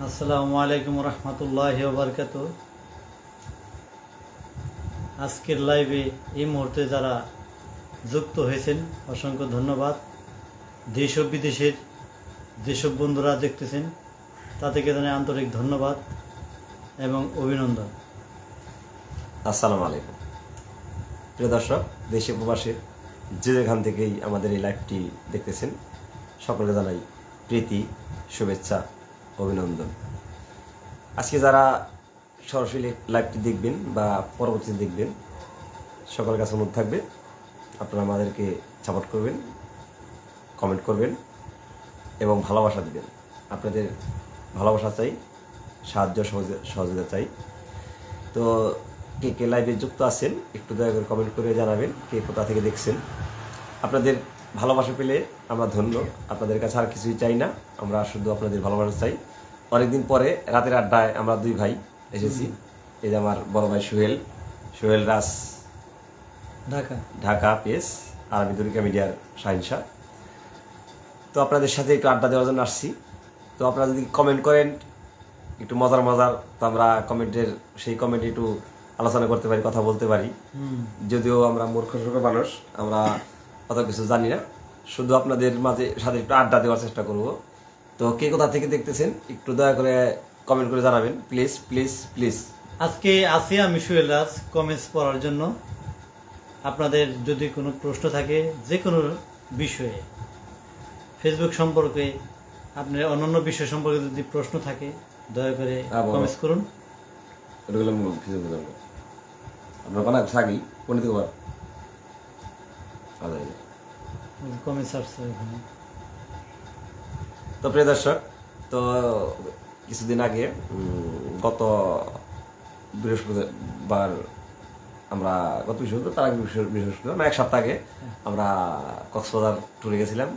আসসালামু আলাইকুম রহমতুল্লাহি ওয়া বারাকাতুহু। আজকের লাইভে এই মুহূর্তে যারা যুক্ত হয়েছেন অসংখ্য ধন্যবাদ। দেশ ও বিদেশের যেসব বন্ধুরা দেখতেছেন তাদেরকে জানাই আন্তরিক ধন্যবাদ এবং অভিনন্দন। আসসালামু আলাইকুম প্রিয় দর্শক, দেশে প্রবাসে যে যেখান থেকেই আমাদের এই লাইভটি দেখতেছেন সকলকে জানাই প্রীতি, শুভেচ্ছা, অভিনন্দন। আজকে যারা সরাসরি লাইভটি দেখবেন বা পরবর্তীতে দেখবেন, সকলের কাছে অনুরোধ থাকবে আপনারা আমাদেরকে সাপোর্ট করবেন, কমেন্ট করবেন এবং ভালোবাসা দিবেন। আপনাদের ভালোবাসা চাই, সাহায্য সহযোগিতা চাই। তো কে কে লাইভে যুক্ত আছেন একটু দয়া করে কমেন্ট করে জানাবেন কে কোথা থেকে দেখছেন। আপনাদের ভালোবাসা পেলে আমরা ধন্য। আপনাদের কাছে আর কিছুই চাই না, আমরা শুধু আপনাদের ভালোবাসা চাই। অনেকদিন পরে রাতের আড্ডায় আমরা দুই ভাই এসেছি। এই যে আমার বড় ভাই সোহেল রাজ ঢাকা পেস, আর আমি দুর্গা মিডিয়ার শাহিনশা। তো আপনাদের সাথে একটু আড্ডা দেওয়ার জন্য আসছি। তো আপনারা যদি কমেন্ট করেন একটু মজার তো আমরা সেই কমেন্টে একটু আলোচনা করতে পারি, কথা বলতে পারি। যদিও আমরা মূর্খ মানুষ, আমরা কত কিছু জানি না, শুধু আপনাদের মাঝে সাথে একটু আড্ডা দেওয়ার চেষ্টা করব। তো কে কোথা থেকে দেখতেছেন একটু দয়া করে কমেন্ট করে জানাবেন, প্লিজ প্লিজ প্লিজ। আজকে আছি আমি সোহেল রাজ কমেন্টস পড়ার জন্য। আপনাদের যদি কোনো প্রশ্ন থাকে যে কোনো বিষয়ে, ফেসবুক সম্পর্কে, আপনার অন্যান্য বিষয় সম্পর্কে যদি প্রশ্ন থাকে দয়া করে কমেন্টস করুন। আমরা বানা থাকি পণ্ডিত কমেন্টস আসছে এখানে। তো প্রিয় দর্শক, তো কিছুদিন আগে গত বৃহস্পতিবার আমরা তার আগে বৃহস্পতিবার না, এক সপ্তাহ আগে আমরা কক্সবাজার ট্যুরে গেছিলাম।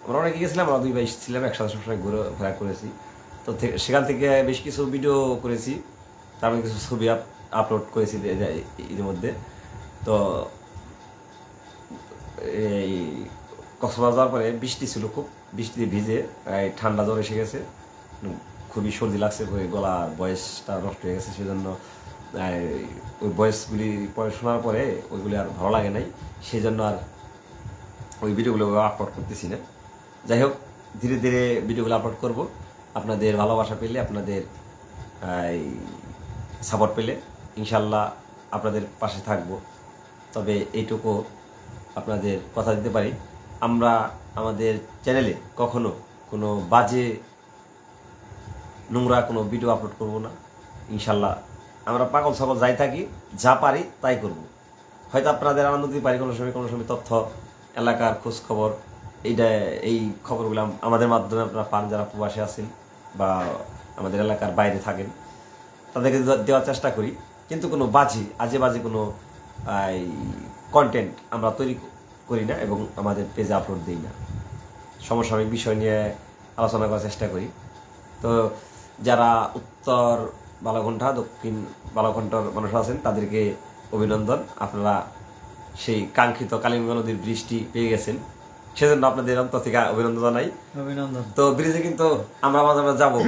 আমরা অনেকে গেছিলাম, আমরা দুই ভাই ছিলাম, একসাথে সবসময় ঘোরাফেরা করেছি। তো সেখান থেকে বেশ কিছু ভিডিও করেছি, তারপরে কিছু ছবি আপলোড করেছি এর মধ্যে। তো এই কক্সবাজার যাওয়ার পরে বৃষ্টি ছিল, খুব বৃষ্টিতে ভিজে ঠান্ডা জ্বর এসে গেছে, খুবই সর্দি লাগছে, গলার বয়সটা নষ্ট হয়ে গেছে। সেজন্য ওই বয়সগুলি পরে শোনার পরে ওইগুলি আর ভালো লাগে নাই, সেই জন্য আর ওই ভিডিওগুলো আপলোড করতেছি না। যাই হোক, ধীরে ধীরে ভিডিওগুলো আপলোড করব। আপনাদের ভালোবাসা পেলে, আপনাদের সাপোর্ট পেলে ইনশাল্লাহ আপনাদের পাশে থাকব। তবে এইটুকু আপনাদের কথা দিতে পারি, আমরা আমাদের চ্যানেলে কখনো কোনো বাজে নোংরা কোনো ভিডিও আপলোড করব না ইনশাল্লাহ। আমরা পাগল ছাগল যাই থাকি, যা পারি তাই করব। হয়তো আপনাদের আনন্দ দিতে পারি কোনো সময় তথ্য, এলাকার খোঁজ খবর, এই খবরগুলো আমাদের মাধ্যমে আপনারা পান, যারা প্রবাসে আছেন বা আমাদের এলাকার বাইরে থাকেন তাদেরকে দেওয়ার চেষ্টা করি। কিন্তু কোনো আজে বাজে কোনো কন্টেন্ট আমরা তৈরি করি না এবং আমাদের পেজে আপলোড দিই না। সমসাময়িক বিষয় নিয়ে আলোচনা করার চেষ্টা করি। তো যারা উত্তর বালাঘন্টা, দক্ষিণ বালাঘন্টার মানুষ আছেন তাদেরকে অভিনন্দন। আপনারা সেই কাঙ্ক্ষিত কালিঙ্গ নদীর বৃষ্টি পেয়ে গেছেন, সেজন্য আপনাদের অন্তর থেকে অভিনন্দন জানাই। তো ব্রিজে কিন্তু আমরা মাঝে মাঝে যাবো,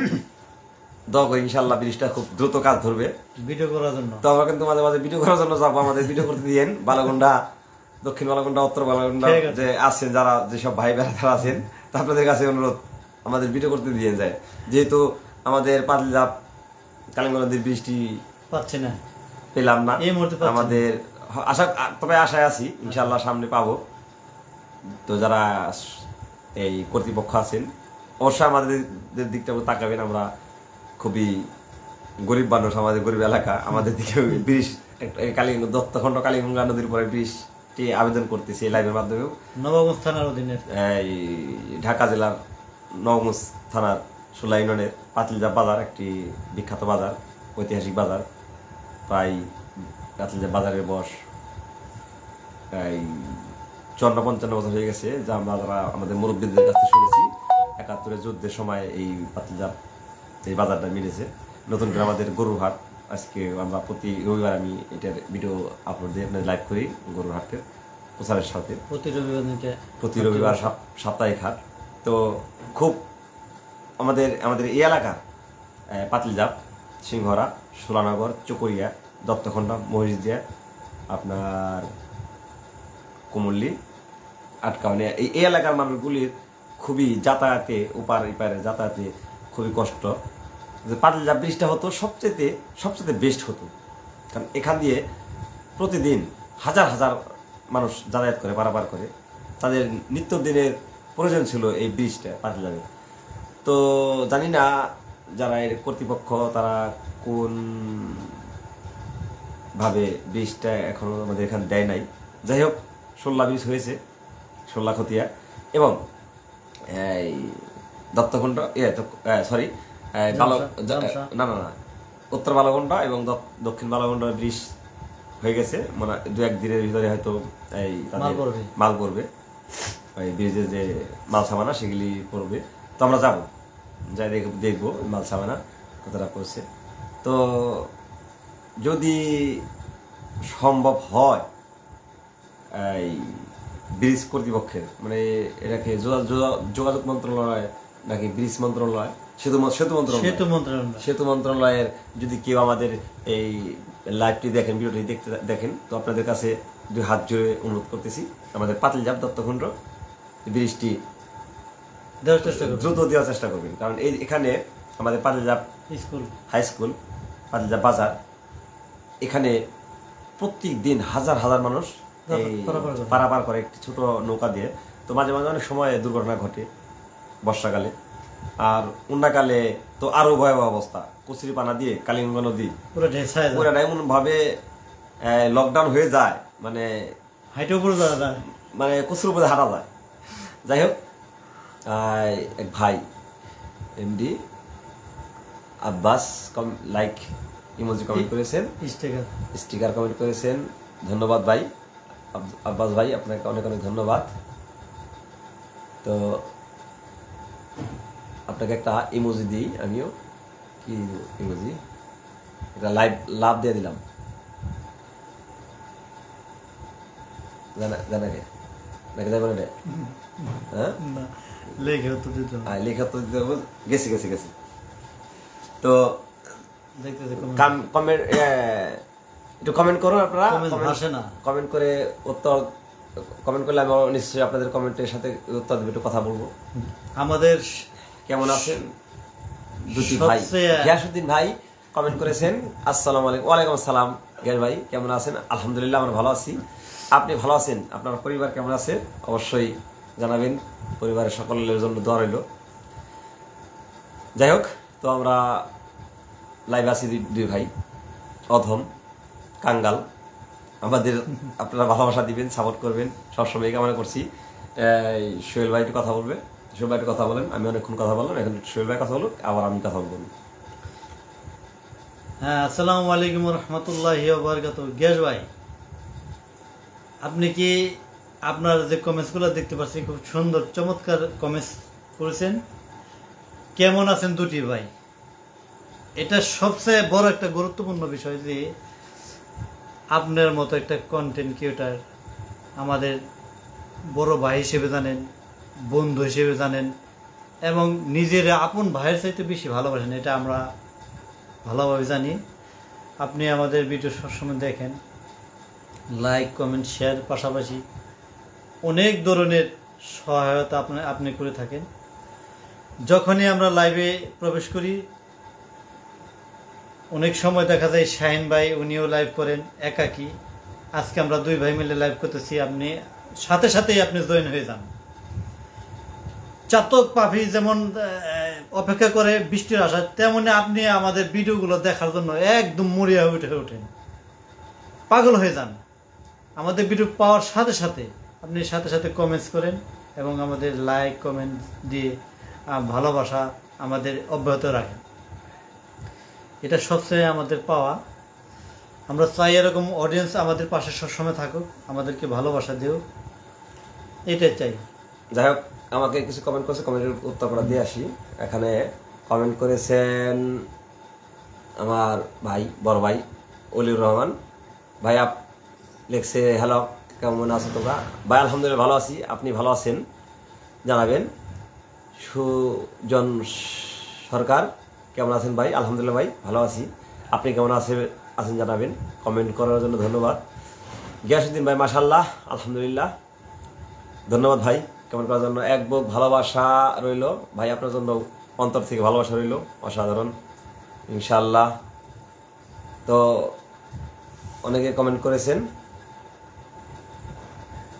দোয়া করি ইনশাল্লাহ ব্রিজটা খুব দ্রুত কাজ ধরবে ভিডিও করার জন্য। তো আমরা কিন্তু মাঝে মাঝে ভিডিও করার জন্য যাবো, আমাদের ভিডিও করতে দিয়েন। বালাঘন্টা, দক্ষিণ বালাঘন্টা, উত্তর বালাঘন্টা যে আছেন, যারা যেসব ভাই বেড়াতারা আছেন, আপনাদের কাছে অনুরোধ আমাদের ভিডিও করতে দিয়ে যায়। যেহেতু আমাদের পাতলিজাপ কালিঙ্গ নদীর বৃষ্টি পাচ্ছে না, পেলাম না আমাদের তবে আশায় আছি ইনশাল্লাহ সামনে পাবো। তো যারা এই কর্তৃপক্ষ আছেন অবশ্যই আমাদের দিকটা তাকাবেন। আমরা খুবই গরিব মানুষ, আমাদের গরিব এলাকা, আমাদের দিকে ব্রিজ দত্তখণ্ড কালিগঙ্গা নদীর পরে ব্রিজটি আবেদন করতেছি এই লাইভের মাধ্যমেও। নবগঞ্জ থানার অধীনে এই ঢাকা জেলার নবগঞ্জ থানার সোলা ইউনিয়নের পাতলিজাপ বাজার একটি বিখ্যাত বাজার, ঐতিহাসিক বাজার। প্রায় পাতলিজাপ বাজারের বয়স 54-55 বছর হয়ে গেছে, যা আমরা যারা আমাদের মুরব্বীদের কাছে শুনেছি। 71-এর যুদ্ধের সময় এই পাতলিজাপ এই বাজারটা মিলেছে। নতুন করে আমাদের গরুর হাট, আজকে আমরা প্রতি রবিবার আমি এটার ভিডিও আপলোড দিয়ে আপনাদের লাইভ করি গরুর হাটের প্রচারের সাথে। প্রতি রবিবার সাপ্তাহিক হাট। তো খুব আমাদের এই এলাকার পাতিলজাপ, সিংহরা, সোলানগর, চকরিয়া, দত্তখন্ডা, মহিষদিয়া, আপনার কুমল্লি, আটকাউনিয়া, এই এলাকার মানুষগুলির খুবই যাতায়াতে ওপার এপারে যাতায়াতে খুবই কষ্ট। যে পাতিলজাপ ব্রিজটা হতো সবচেয়ে বেস্ট হতো, কারণ এখান দিয়ে প্রতিদিন হাজার হাজার মানুষ যাতায়াত করে, পারাপার করে, তাদের নিত্যদিনের প্রয়োজন ছিল এই ব্রিজটা পাতিলজাপের। তো জানি না যারা এর কর্তৃপক্ষ তারা কোন ভাবে ব্রিজটা এখনো আমাদের এখানে দেয় নাই। যাই হোক, 16 ব্রিজ হয়েছে, 16 খতিয়া, এবং এই দত্তকুণ্ড সরি না, উত্তর বালগন্ডা এবং দক্ষিণ বালগন্ডা ব্রিজ হয়ে গেছে, মানে 2-1 দিনের ভিতরে হয়তো এই মাল পড়বে, ওই ব্রিজের যে মাল সামানা সেগুলি পড়বে। তো আমরা যাবো, যাই দেখবো মাল সামানা কতটা পড়ছে। তো যদি সম্ভব হয় এই ব্রিজ কর্তৃপক্ষের, মানে এটাকে যোগাযোগ মন্ত্রণালয় নাকি ব্রিজ মন্ত্রণালয়, সেতু মন্ত্রণালয়ের যদি কেউ আমাদের এই লাইভটি দেখেন, ভিডিওটি দেখেন, তো আপনাদের কাছে 2 হাত জুড়ে অনুরোধ করতেছি, আমাদের পাতিলজাপ দত্তকুণ্ড ব্রিজটি দ্রুত দেওয়ার চেষ্টা করবেন। কারণ এখানে আমাদের পাতিলজাপ হাই স্কুল, পাতিলজাপ বাজার, এখানে প্রত্যেক দিন হাজার হাজার মানুষ পারাপার করে একটি ছোট নৌকা দিয়ে। তো মাঝে মাঝে অনেক সময় দুর্ঘটনা ঘটে বর্ষাকালে, আর উন্নাকালে তো আরো ভয়াবহ অবস্থা। কচুরি পানা দিয়ে কালিঙ্গ নদী পুরো এমন ভাবে লকডাউন হয়ে যায়, মানে মানে কচুর উপরে হাঁটা যায়। যাই হোক, এক ভাই MD Abbas like emoji comment করেছেন, স্টিকার কমেন্ট করেছেন, ধন্যবাদ ভাই আব্বাস ভাই, আপনাকে অনেক অনেক ধন্যবাদ। তো আপনাকে একটা ইমোজি দিই, আমিও কি ইমোজি, একটা লাভ দিয়ে দিলাম, জানাকে নাকি যাবেন এটা? হ্যাঁ, লেখা তো দিতে হবে, গেছি। তো একটু কমেন্ট করুন আপনারা, কমেন্ট করে উত্তর কমেন্ট করলে আমি নিশ্চয়ই আপনাদের কমেন্টের সাথে উত্তর দেব, একটু কথা বলবো। আমাদের কেমন আছেন দুটি ভাই? গিয়াসউদ্দিন ভাই কমেন্ট করেছেন, আসসালামু আলাইকুম। ওয়ালাইকুম আসসালাম গিয়াস ভাই, কেমন আছেন? আলহামদুলিল্লাহ, আমরা ভালো আছি। আপনি ভালো আছেন? আপনার পরিবার কেমন আছে অবশ্যই জানাবেন, পরিবারের সকলের জন্য দোয়া রইল। যাই হোক, তো আমরা লাইভ আছি 2 ভাই, অধম কাঙ্গাল, আমাদের আপনারা ভালোবাসা দিবেন, সাপোর্ট করবেন, সবসময় কামনা করছি। সোহেল ভাই একটু কথা বলবে, সোহেল ভাই একটু কথা বলেন, আমি অনেকক্ষণ কথা বললাম, এখন সোহেল ভাই কথা বলুক, আবার আমি কথা বলবো। হ্যাঁ, আসসালামু আলাইকুম রহমতুল্লাহি ওয়া বারাকাতুহু। গিয়াস ভাই, আপনি কি আপনার যে কমেন্টসগুলো দেখতে পাচ্ছি, খুব সুন্দর চমৎকার কমেন্টস করেছেন। কেমন আছেন দুটি ভাই? এটা সবচেয়ে বড় একটা গুরুত্বপূর্ণ বিষয় যে আপনার মতো একটা কন্টেন্ট ক্রিয়েটার আমাদের বড় ভাই হিসেবে জানেন, বন্ধু হিসেবে জানেন, এবং নিজের আপন ভাইয়ের চাইতে বেশি ভালোবাসেন, এটা আমরা ভালোভাবে জানি। আপনি আমাদের ভিডিও সবসময় দেখেন, লাইক কমেন্ট শেয়ার, পাশাপাশি অনেক ধরনের সহায়তা আপনি করে থাকেন। যখনই আমরা লাইভে প্রবেশ করি, অনেক সময় দেখা যায় শাহিন ভাই উনিও লাইভ করেন একাকি, আজকে আমরা 2 ভাই মিলে লাইভ করতেছি, আপনি সাথে সাথেই আপনি জয়েন হয়ে যান। চাতক পাখি যেমন অপেক্ষা করে বৃষ্টির আশা, তেমনি আপনি আমাদের ভিডিওগুলো দেখার জন্য একদম মরিয়া উঠে ওঠেন, পাগল হয়ে যান। আমাদের ভিডিও পাওয়ার সাথে সাথে আপনি সাথে সাথে কমেন্টস করেন এবং আমাদের লাইক কমেন্ট দিয়ে ভালোবাসা আমাদের অব্যাহত রাখেন। এটা সবচেয়ে আমাদের পাওয়া। আমরা চাই এরকম অডিয়েন্স আমাদের পাশে সবসময় থাকুক, আমাদেরকে ভালোবাসা দিও, এটাই চাই। যাই হোক, আমাকে কিছু কমেন্ট করেছে, কমেন্টের উত্তর করে দিয়ে আসি। এখানে কমেন্ট করেছেন আমার ভাই, বড় ভাই অলিউর রহমান ভাই, লিখছে হ্যালো, কেমন আছো তোমরা? ভাই আলহামদুলিল্লাহ ভালো আছি, আপনি ভালো আছেন জানাবেন। সুজন সরকার কেমন আছেন ভাই? আলহামদুলিল্লাহ ভাই, ভালো আছি। আপনি কেমন আছেন জানাবেন, কমেন্ট করার জন্য ধন্যবাদ। গিয়াসউদ্দিন ভাই, মাশাআল্লাহ, আলহামদুলিল্লাহ, ধন্যবাদ ভাই কমেন্ট করার জন্য। এক বুক ভালোবাসা রইল ভাই, আপনার জন্য অন্তর থেকে ভালোবাসা রইল, অসাধারণ ইনশাআল্লাহ। তো অনেকে কমেন্ট করেছেন,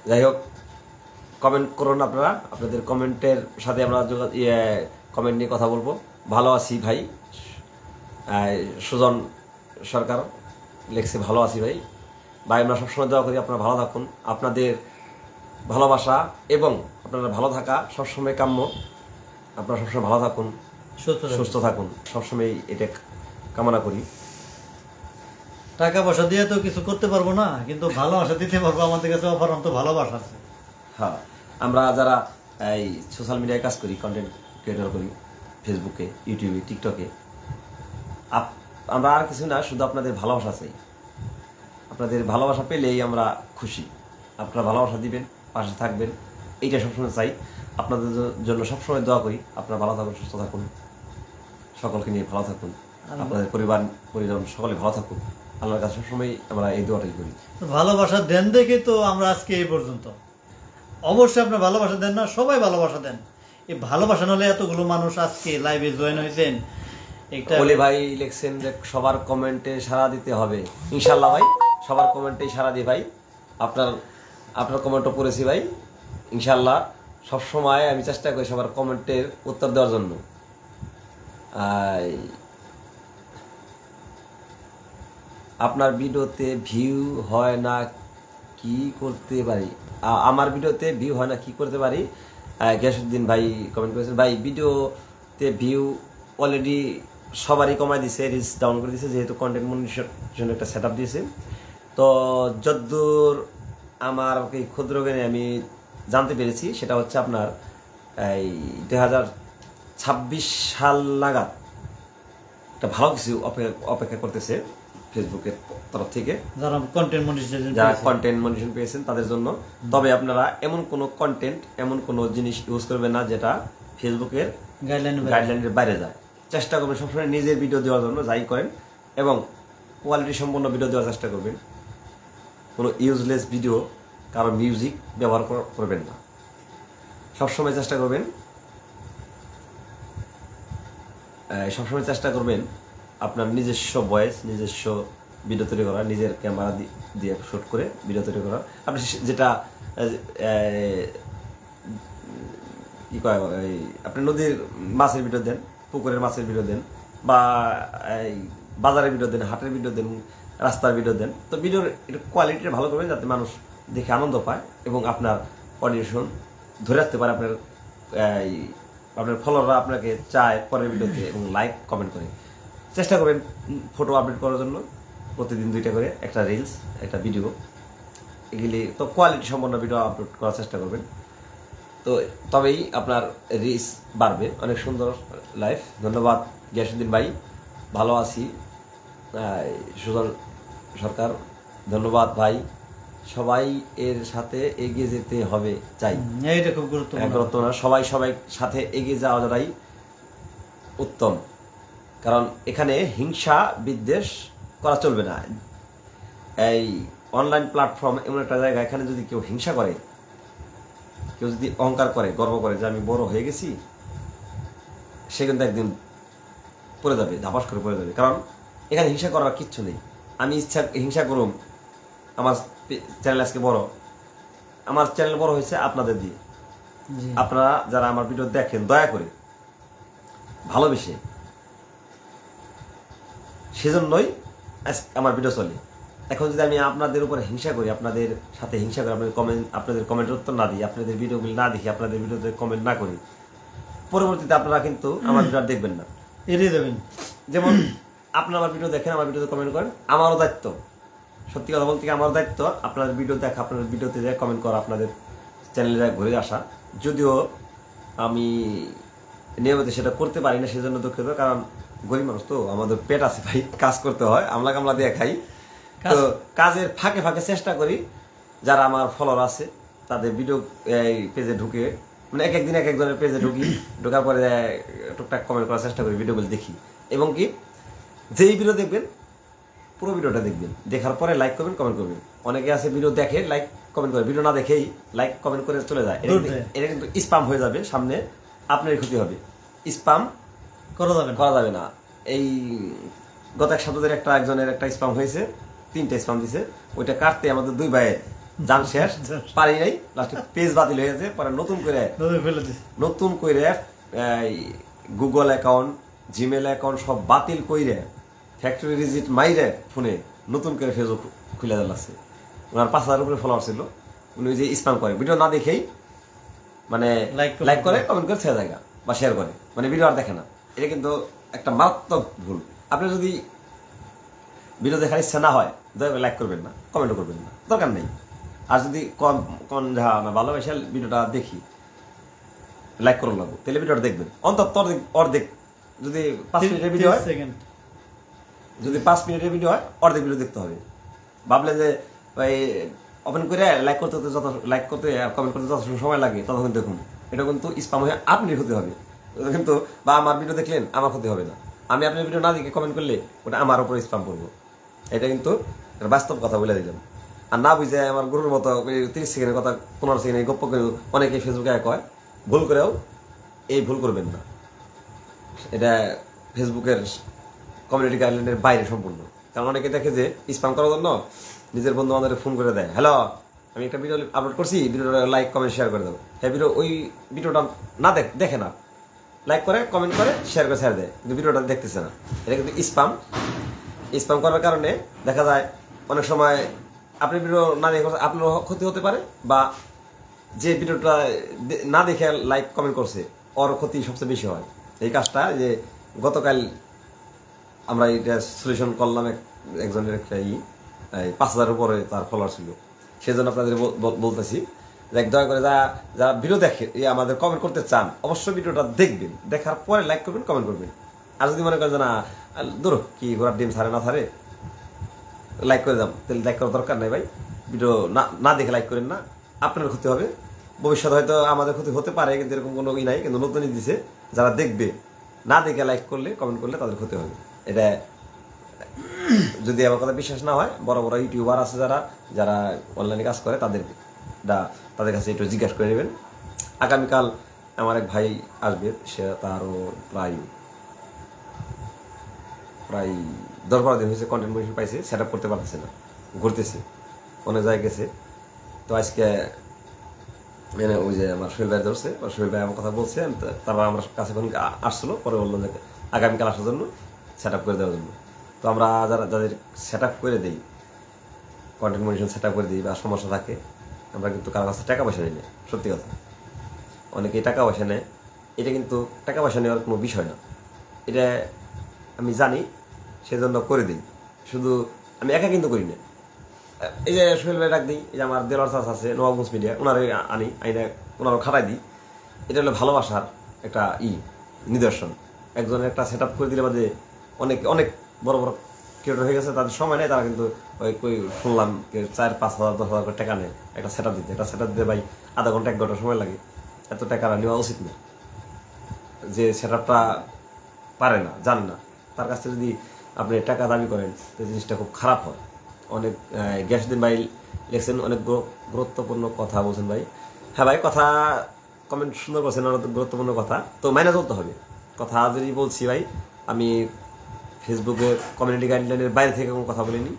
যাই হোক কমেন্ট করুন আপনারা, আপনাদের কমেন্টের সাথে আমরা কমেন্ট নিয়ে কথা বলবো। ভালো আছি ভাই, সুজন সরকার লেখছে ভালো আছি ভাই। ভাই আমরা সবসময় দোয়া করি আপনারা ভালো থাকুন, আপনাদের ভালোবাসা এবং আপনারা ভালো থাকা সবসময় কাম্য। আপনারা সবসময় ভালো থাকুন, সুস্থ থাকুন, সবসময় এটা কামনা করি। টাকা পয়সা দিয়ে তো কিছু করতে পারবো না, কিন্তু ভালোবাসা দিতে পারবো। আমাদের কাছে অপরন্ত ভালোবাসা আছে। হ্যাঁ, আমরা যারা এই সোশ্যাল মিডিয়ায় কাজ করি, কন্টেন্ট ক্রিয়েটর করি, ফেসবুকে, ইউটিউবে, টিকটকে, আমরা আর কিছু না, শুধু আপনাদের ভালোবাসা চাই। আপনাদের ভালোবাসা পেলেই আমরা খুশি। আপনারা ভালোবাসা দিবেন, পাশে থাকবেন, এইটা সবসময় চাই। আপনাদের জন্য সবসময় দোয়া করি, আপনারা ভালো থাকুন, সুস্থ থাকুন, সকলকে নিয়ে ভালো থাকুন, আপনাদের পরিবার সকলে ভালো থাকুন। আল্লাহর কাছে সবসময় আমরা এই দোয়াটাই করি। ভালোবাসা দেন দেখে তো আমরা আজকে এই পর্যন্ত। অবশ্যই আপনার ভালোবাসা দেন না, সবাই ভালোবাসা দেন। এই ভালোবাসা নাহলে এতগুলো মানুষ আজকে লাইভে জয়েন হয়েছেন। ওলি ভাই লিখছেন যে সবার কমেন্টে সাড়া দিতে হবে। ইনশাআল্লাহ ভাই, সবার কমেন্টে সাড়া দিই ভাই। আপনার কমেন্টও পড়েছি ভাই। ইনশাআল্লাহ সবসময় আমি চেষ্টা করি সবার কমেন্টের উত্তর দেওয়ার জন্য। আপনার ভিডিওতে ভিউ হয় না, কি করতে পারি? আমার ভিডিওতে ভিউ হয় না, কি করতে পারি? গিয়াসউদ্দিন ভাই কমেন্ট করেছেন, ভাই ভিডিওতে ভিউ অলরেডি সবারই কমাই দিছে, রিচ ডাউন করে দিয়েছে, যেহেতু কন্টেন্ট মনিটরেশন জন্য একটা সেট আপ দিয়েছে। তো যদ্দূর আমার এই ক্ষুদ্র জ্ঞানে আমি জানতে পেরেছি, সেটা হচ্ছে আপনার এই 2026 সাল নাগাদ একটা ভালো কিছু অপেক্ষা করতেছে ফেসবুকের তরফ থেকে, যারা কন্টেন্ট মনিটরেশন পেয়েছেন তাদের জন্য। তবে আপনারা এমন কোনো কন্টেন্ট, এমন কোনো জিনিস ইউজ করবেন না যেটা ফেসবুকের গাইডলাইনের বাইরে যায়। চেষ্টা করবেন সবসময় নিজের ভিডিও দেওয়ার জন্য, যাই করেন, এবং কোয়ালিটি সম্পন্ন ভিডিও দেওয়ার চেষ্টা করবেন। কোনো ইউজলেস ভিডিও, কারো মিউজিক ব্যবহার করবেন না। সবসময় চেষ্টা করবেন আপনার নিজস্ব ভয়েস, নিজস্ব ভিডিও তৈরি করা, নিজের ক্যামেরা দিয়ে শুট করে ভিডিও তৈরি করা। আপনি যেটা কি কয়, আপনি নদীর মাছের ভিডিও দেন, পুকুরের মাছের ভিডিও দেন, বা বাজারের ভিডিও দেন, হাটের ভিডিও দেন, রাস্তার ভিডিও দেন। তো ভিডিওর কোয়ালিটিটা ভালো করবেন যাতে মানুষ দেখে আনন্দ পায় এবং আপনার অডিয়েশন ধরে রাখতে পারে। আপনার ফলোয়াররা আপনাকে চায় পরের ভিডিওতে এবং লাইক কমেন্ট করে। চেষ্টা করবেন ফটো আপলোড করার জন্য প্রতিদিন 2টা করে, একটা রিলস, একটা ভিডিও, এগুলি তো কোয়ালিটি সম্পন্ন ভিডিও আপলোড করার চেষ্টা করবেন। তো তবেই আপনার রিচ বাড়বে। অনেক সুন্দর লাইফ। ধন্যবাদ গিয়াসউদ্দিন ভাই, ভালো আছি। সুজন সরকার, ধন্যবাদ ভাই। সবাই এর সাথে এগিয়ে যেতে হবে, চাই। এটা খুব গুরুত্বপূর্ণ। সবাই সাথে এগিয়ে যাওয়াটাই উত্তম, কারণ এখানে হিংসা বিদ্বেষ করা চলবে না। এই অনলাইন প্ল্যাটফর্ম এমন একটা জায়গা, এখানে যদি কেউ হিংসা করে, কেউ যদি অহংকার করে, গর্ব করে যে আমি বড় হয়ে গেছি, সে কিন্তু একদিন পড়ে যাবে, ধাপাস করে পড়ে যাবে। কারণ এখানে হিংসা করার কিচ্ছু নেই। আমি হিংসা করুম, আমার চ্যানেল আজকে বড়, আমার চ্যানেল বড় হয়েছে আপনাদের দিয়ে। আপনারা যারা আমার ভিডিও দেখেন, দয়া করে ভালোবেসে, সেজন্যই আমার ভিডিও চলে। এখন যদি আমি আপনাদের উপরে হিংসা করি, আপনাদের সাথে হিংসা করি, আপনাদের কমেন্টের উত্তর না দিই, আপনাদের ভিডিওগুলি না দেখি, আপনাদের ভিডিওতে কমেন্ট না করি, পরবর্তীতে আপনারা কিন্তু আমার ভিডিও দেখবেন না, এড়িয়ে দেবেন। যেমন আপনারা আমার ভিডিও দেখেন, আমার ভিডিওতে কমেন্ট করেন, আমারও দায়িত্ব, সত্যি কথা বলতে কি আমারও দায়িত্ব আপনাদের ভিডিও দেখা, আপনাদের ভিডিওতে যায় কমেন্ট করা, আপনাদের চ্যানেলে ঘুরে আসা। যদিও আমি নিয়মিত সেটা করতে পারি না, সেজন্য দুঃখিত। কারণ গরিব মানুষ তো, আমাদের পেট আছে ভাই, কাজ করতে হয়, আমলা কামলা দিয়ে খাই। তো কাজের ফাঁকে ফাঁকে চেষ্টা করি যারা আমার ফলোয়ার আছে তাদের ভিডিও পেজে ঢুকে, মানে এক একদিন এক একজনের পেজে ঢুকার পরে টুকটাক কমেন্ট করার চেষ্টা করি, ভিডিওগুলো দেখি। এবং কি যেই ভিডিও দেখবেন পুরো ভিডিওটা দেখবেন, দেখার পরে লাইক করবেন, কমেন্ট করবেন। অনেকে আছে ভিডিও দেখে লাইক কমেন্ট করে, ভিডিও না দেখেই লাইক কমেন্ট করে চলে যায়। এটা কিন্তু স্প্যাম হয়ে যাবে, সামনে আপনারই ক্ষতি হবে। স্প্যাম করা যাবে না। এই গত এক সপ্তাহের একজনের একটা স্প্যাম হয়েছে, 3টা স্প্যাম দিছে, ওইটা কাটতে আমাদের 2 ভাইয়ের জান শেষ, পারি নাই, লাস্টে পেজ বাতিল হয়েছে। পরে নতুন করে গুগল অ্যাকাউন্ট, জিমেল অ্যাকাউন্ট সব বাতিল কইরে ফ্যাক্টরি রিজিট মাইরে ফোনে নতুন করে ফেসবুক খুলে দিচ্ছে। ওনার 5000 উপরে ফলোয়ার ছিল। উনি যে স্প্যাম করে, ভিডিও না দেখেই মানে লাইক করে, কমেন্ট করে ছেড়ে জায়গা বা শেয়ার করে, মানে ভিডিও আর দেখে না। এটা কিন্তু একটা মারাত্মক ভুল। আপনি যদি ভিডিও দেখার ইচ্ছা না হয়, দয়া করে লাইক করবেন না, কমেন্টও করবেন না, দরকার নেই। আর যদি ভালোবাসা ভিডিওটা দেখি লাইক করুন লাগবো, তাহলে ভিডিওটা দেখবেন অন্তত অর্ধেক। যদি 5 মিনিটের ভিডিও হয়, যদি 5 মিনিটের ভিডিও হয়, অর্ধেক ভিডিও দেখতে হবে। ভাবলেন যে ওপেন করে লাইক করতে আর কমেন্ট করতে যত সময় লাগে ততক্ষণ দেখুন, এটা কিন্তু স্প্যাম হয়ে আপনি ক্ষতি হবে কিন্তু, বা আমার ভিডিও দেখলেন আমার ক্ষতি হবে না। আমি আপনার ভিডিও না দেখে কমেন্ট করলে ওটা আমার উপরে স্প্যাম করবো। এটা কিন্তু বাস্তব কথা বলে দিলাম। আর না বুঝে আমার গরুর মতো 30 সেকেন্ডের কথা 15 সেকেন্ডে গপ্প করে অনেকে ফেসবুকে কয়, ভুল করেও এই ভুল করবেন না। এটা ফেসবুকের কমিউনিটি গাইডলাইনের বাইরে সম্পূর্ণ। কারণ অনেকে দেখে যে স্প্যাম করার জন্য নিজের বন্ধু বান্ধবকে ফোন করে দেয়, হ্যালো আমি একটা ভিডিও আপলোড করছি, ভিডিওটা লাইক কমেন্ট শেয়ার করে দেবো। হ্যাঁ, ওই ভিডিওটা না দেখে না, লাইক করে কমেন্ট করে শেয়ার করে ছেড়ে দেয়, কিন্তু ভিডিওটা দেখতেছে না। এটা কিন্তু স্প্যাম করার কারণে দেখা যায় অনেক সময় আপনি ভিডিও না দেখে আপনারও ক্ষতি হতে পারে, বা যে ভিডিওটা না দেখে লাইক কমেন্ট করছে ওর ক্ষতি সবচেয়ে বেশি হয়। এই কাজটা যে গতকাল আমরা এটা সলিউশন করলাম, একজনের একটা 5000 উপরে তার ফলোয়ার ছিল। সেজন্য আপনাদের বলতেছি যে দয়া করে যারা ভিডিও দেখে আমাদের কমেন্ট করতে চান, অবশ্যই ভিডিওটা দেখবেন, দেখার পরে লাইক করবেন, কমেন্ট করবেন। আর যদি মনে করেন যে না দূর কি ঘোড়ার ডিম ছাড়ে না ছাড়ে, লাইক করে দাম, তাহলে লাইক করার দরকার নাই ভাই। ভিডিও না দেখে লাইক করেন না, আপনার ক্ষতি হবে। ভবিষ্যতে হয়তো আমাদের ক্ষতি হতে পারে, কিন্তু এরকম কোনো নাই। কিন্তু নতুনই দিছে, যারা দেখবে না দেখে লাইক করলে কমেন্ট করলে তাদের ক্ষতি হবে। এটা যদি আমার কথা বিশ্বাস না হয়, বড় বড় ইউটিউবার আছে যারা অনলাইনে কাজ করে, তাদের কাছে একটু জিজ্ঞাসা করে নেবেন। আগামীকাল আমার এক ভাই আসবে, সে তারও প্রায় 10-12 দিন হয়েছে কন্টেন্ট মনিটর পাইছে, সেট আপ করতে পারতেছে না, ঘুরতেছে, অনেক জায়গায় গেছে। তো আজকে ওই যে আমার সোহেল ভাই ধরছে, সোহেল ভাই আমার কথা বলছে, তারপর আমার কাছে আসছিল, পরে বললো যে আগামীকাল আসার জন্য, সেট আপ করে দেওয়ার জন্য। তো আমরা যাদের সেট আপ করে দিই, কন্টেন্ট মনিটর সেট আপ করে দিই বা সমস্যা থাকে, আমরা কিন্তু কারো কাছে টাকা পয়সা নিই না। সত্যি কথা, অনেকেই টাকা পয়সা নেয়। এটা কিন্তু টাকা পয়সা নেওয়ার কোনো বিষয় না, এটা আমি জানি, সেজন্য করে দিই। শুধু আমি একা কিন্তু করি না। এই যে সোহেল ভাই ডাক দিই, এই যে আমার দেলোয়ার চাষ আছে নবাবগঞ্জ মিডিয়া, ওনারে আইনে ওনারও খাটাই দিই। এটা হলো ভালোবাসার একটা নিদর্শন। একজনের একটা সেট আপ করে দিলে বাদে অনেক বড় বড় ক্রিয়েটর হয়ে গেছে, তাদের সময় নেই, তারা কিন্তু ওই শুনলাম 4-5 হাজার 10,000 করে টাকা নেয় একটা সেট আপ দিতে। একটা সেট আপ দিতে ভাই আধা ঘন্টা 1 ঘন্টা সময় লাগে। এত টাকা নেওয়া উচিত না। যে সেট আপটা পারে না, জানে না, তার কাছে যদি আপনি টাকা দাবি করেন, তো জিনিসটা খুব খারাপ হয়। অনেক গ্যাসদিন ভাই লেখছেন, অনেক গুরুত্বপূর্ণ কথা বলছেন ভাই। হ্যাঁ ভাই, কথা কমেন্ট সুন্দর করছেন, অনেক গুরুত্বপূর্ণ কথা, তো মাইনে চলতে হবে। কথা যদি বলছি ভাই, আমি ফেসবুকের কমিউনিটি গাইডলাইনের বাইরে থেকে কোনো কথা বলিনি।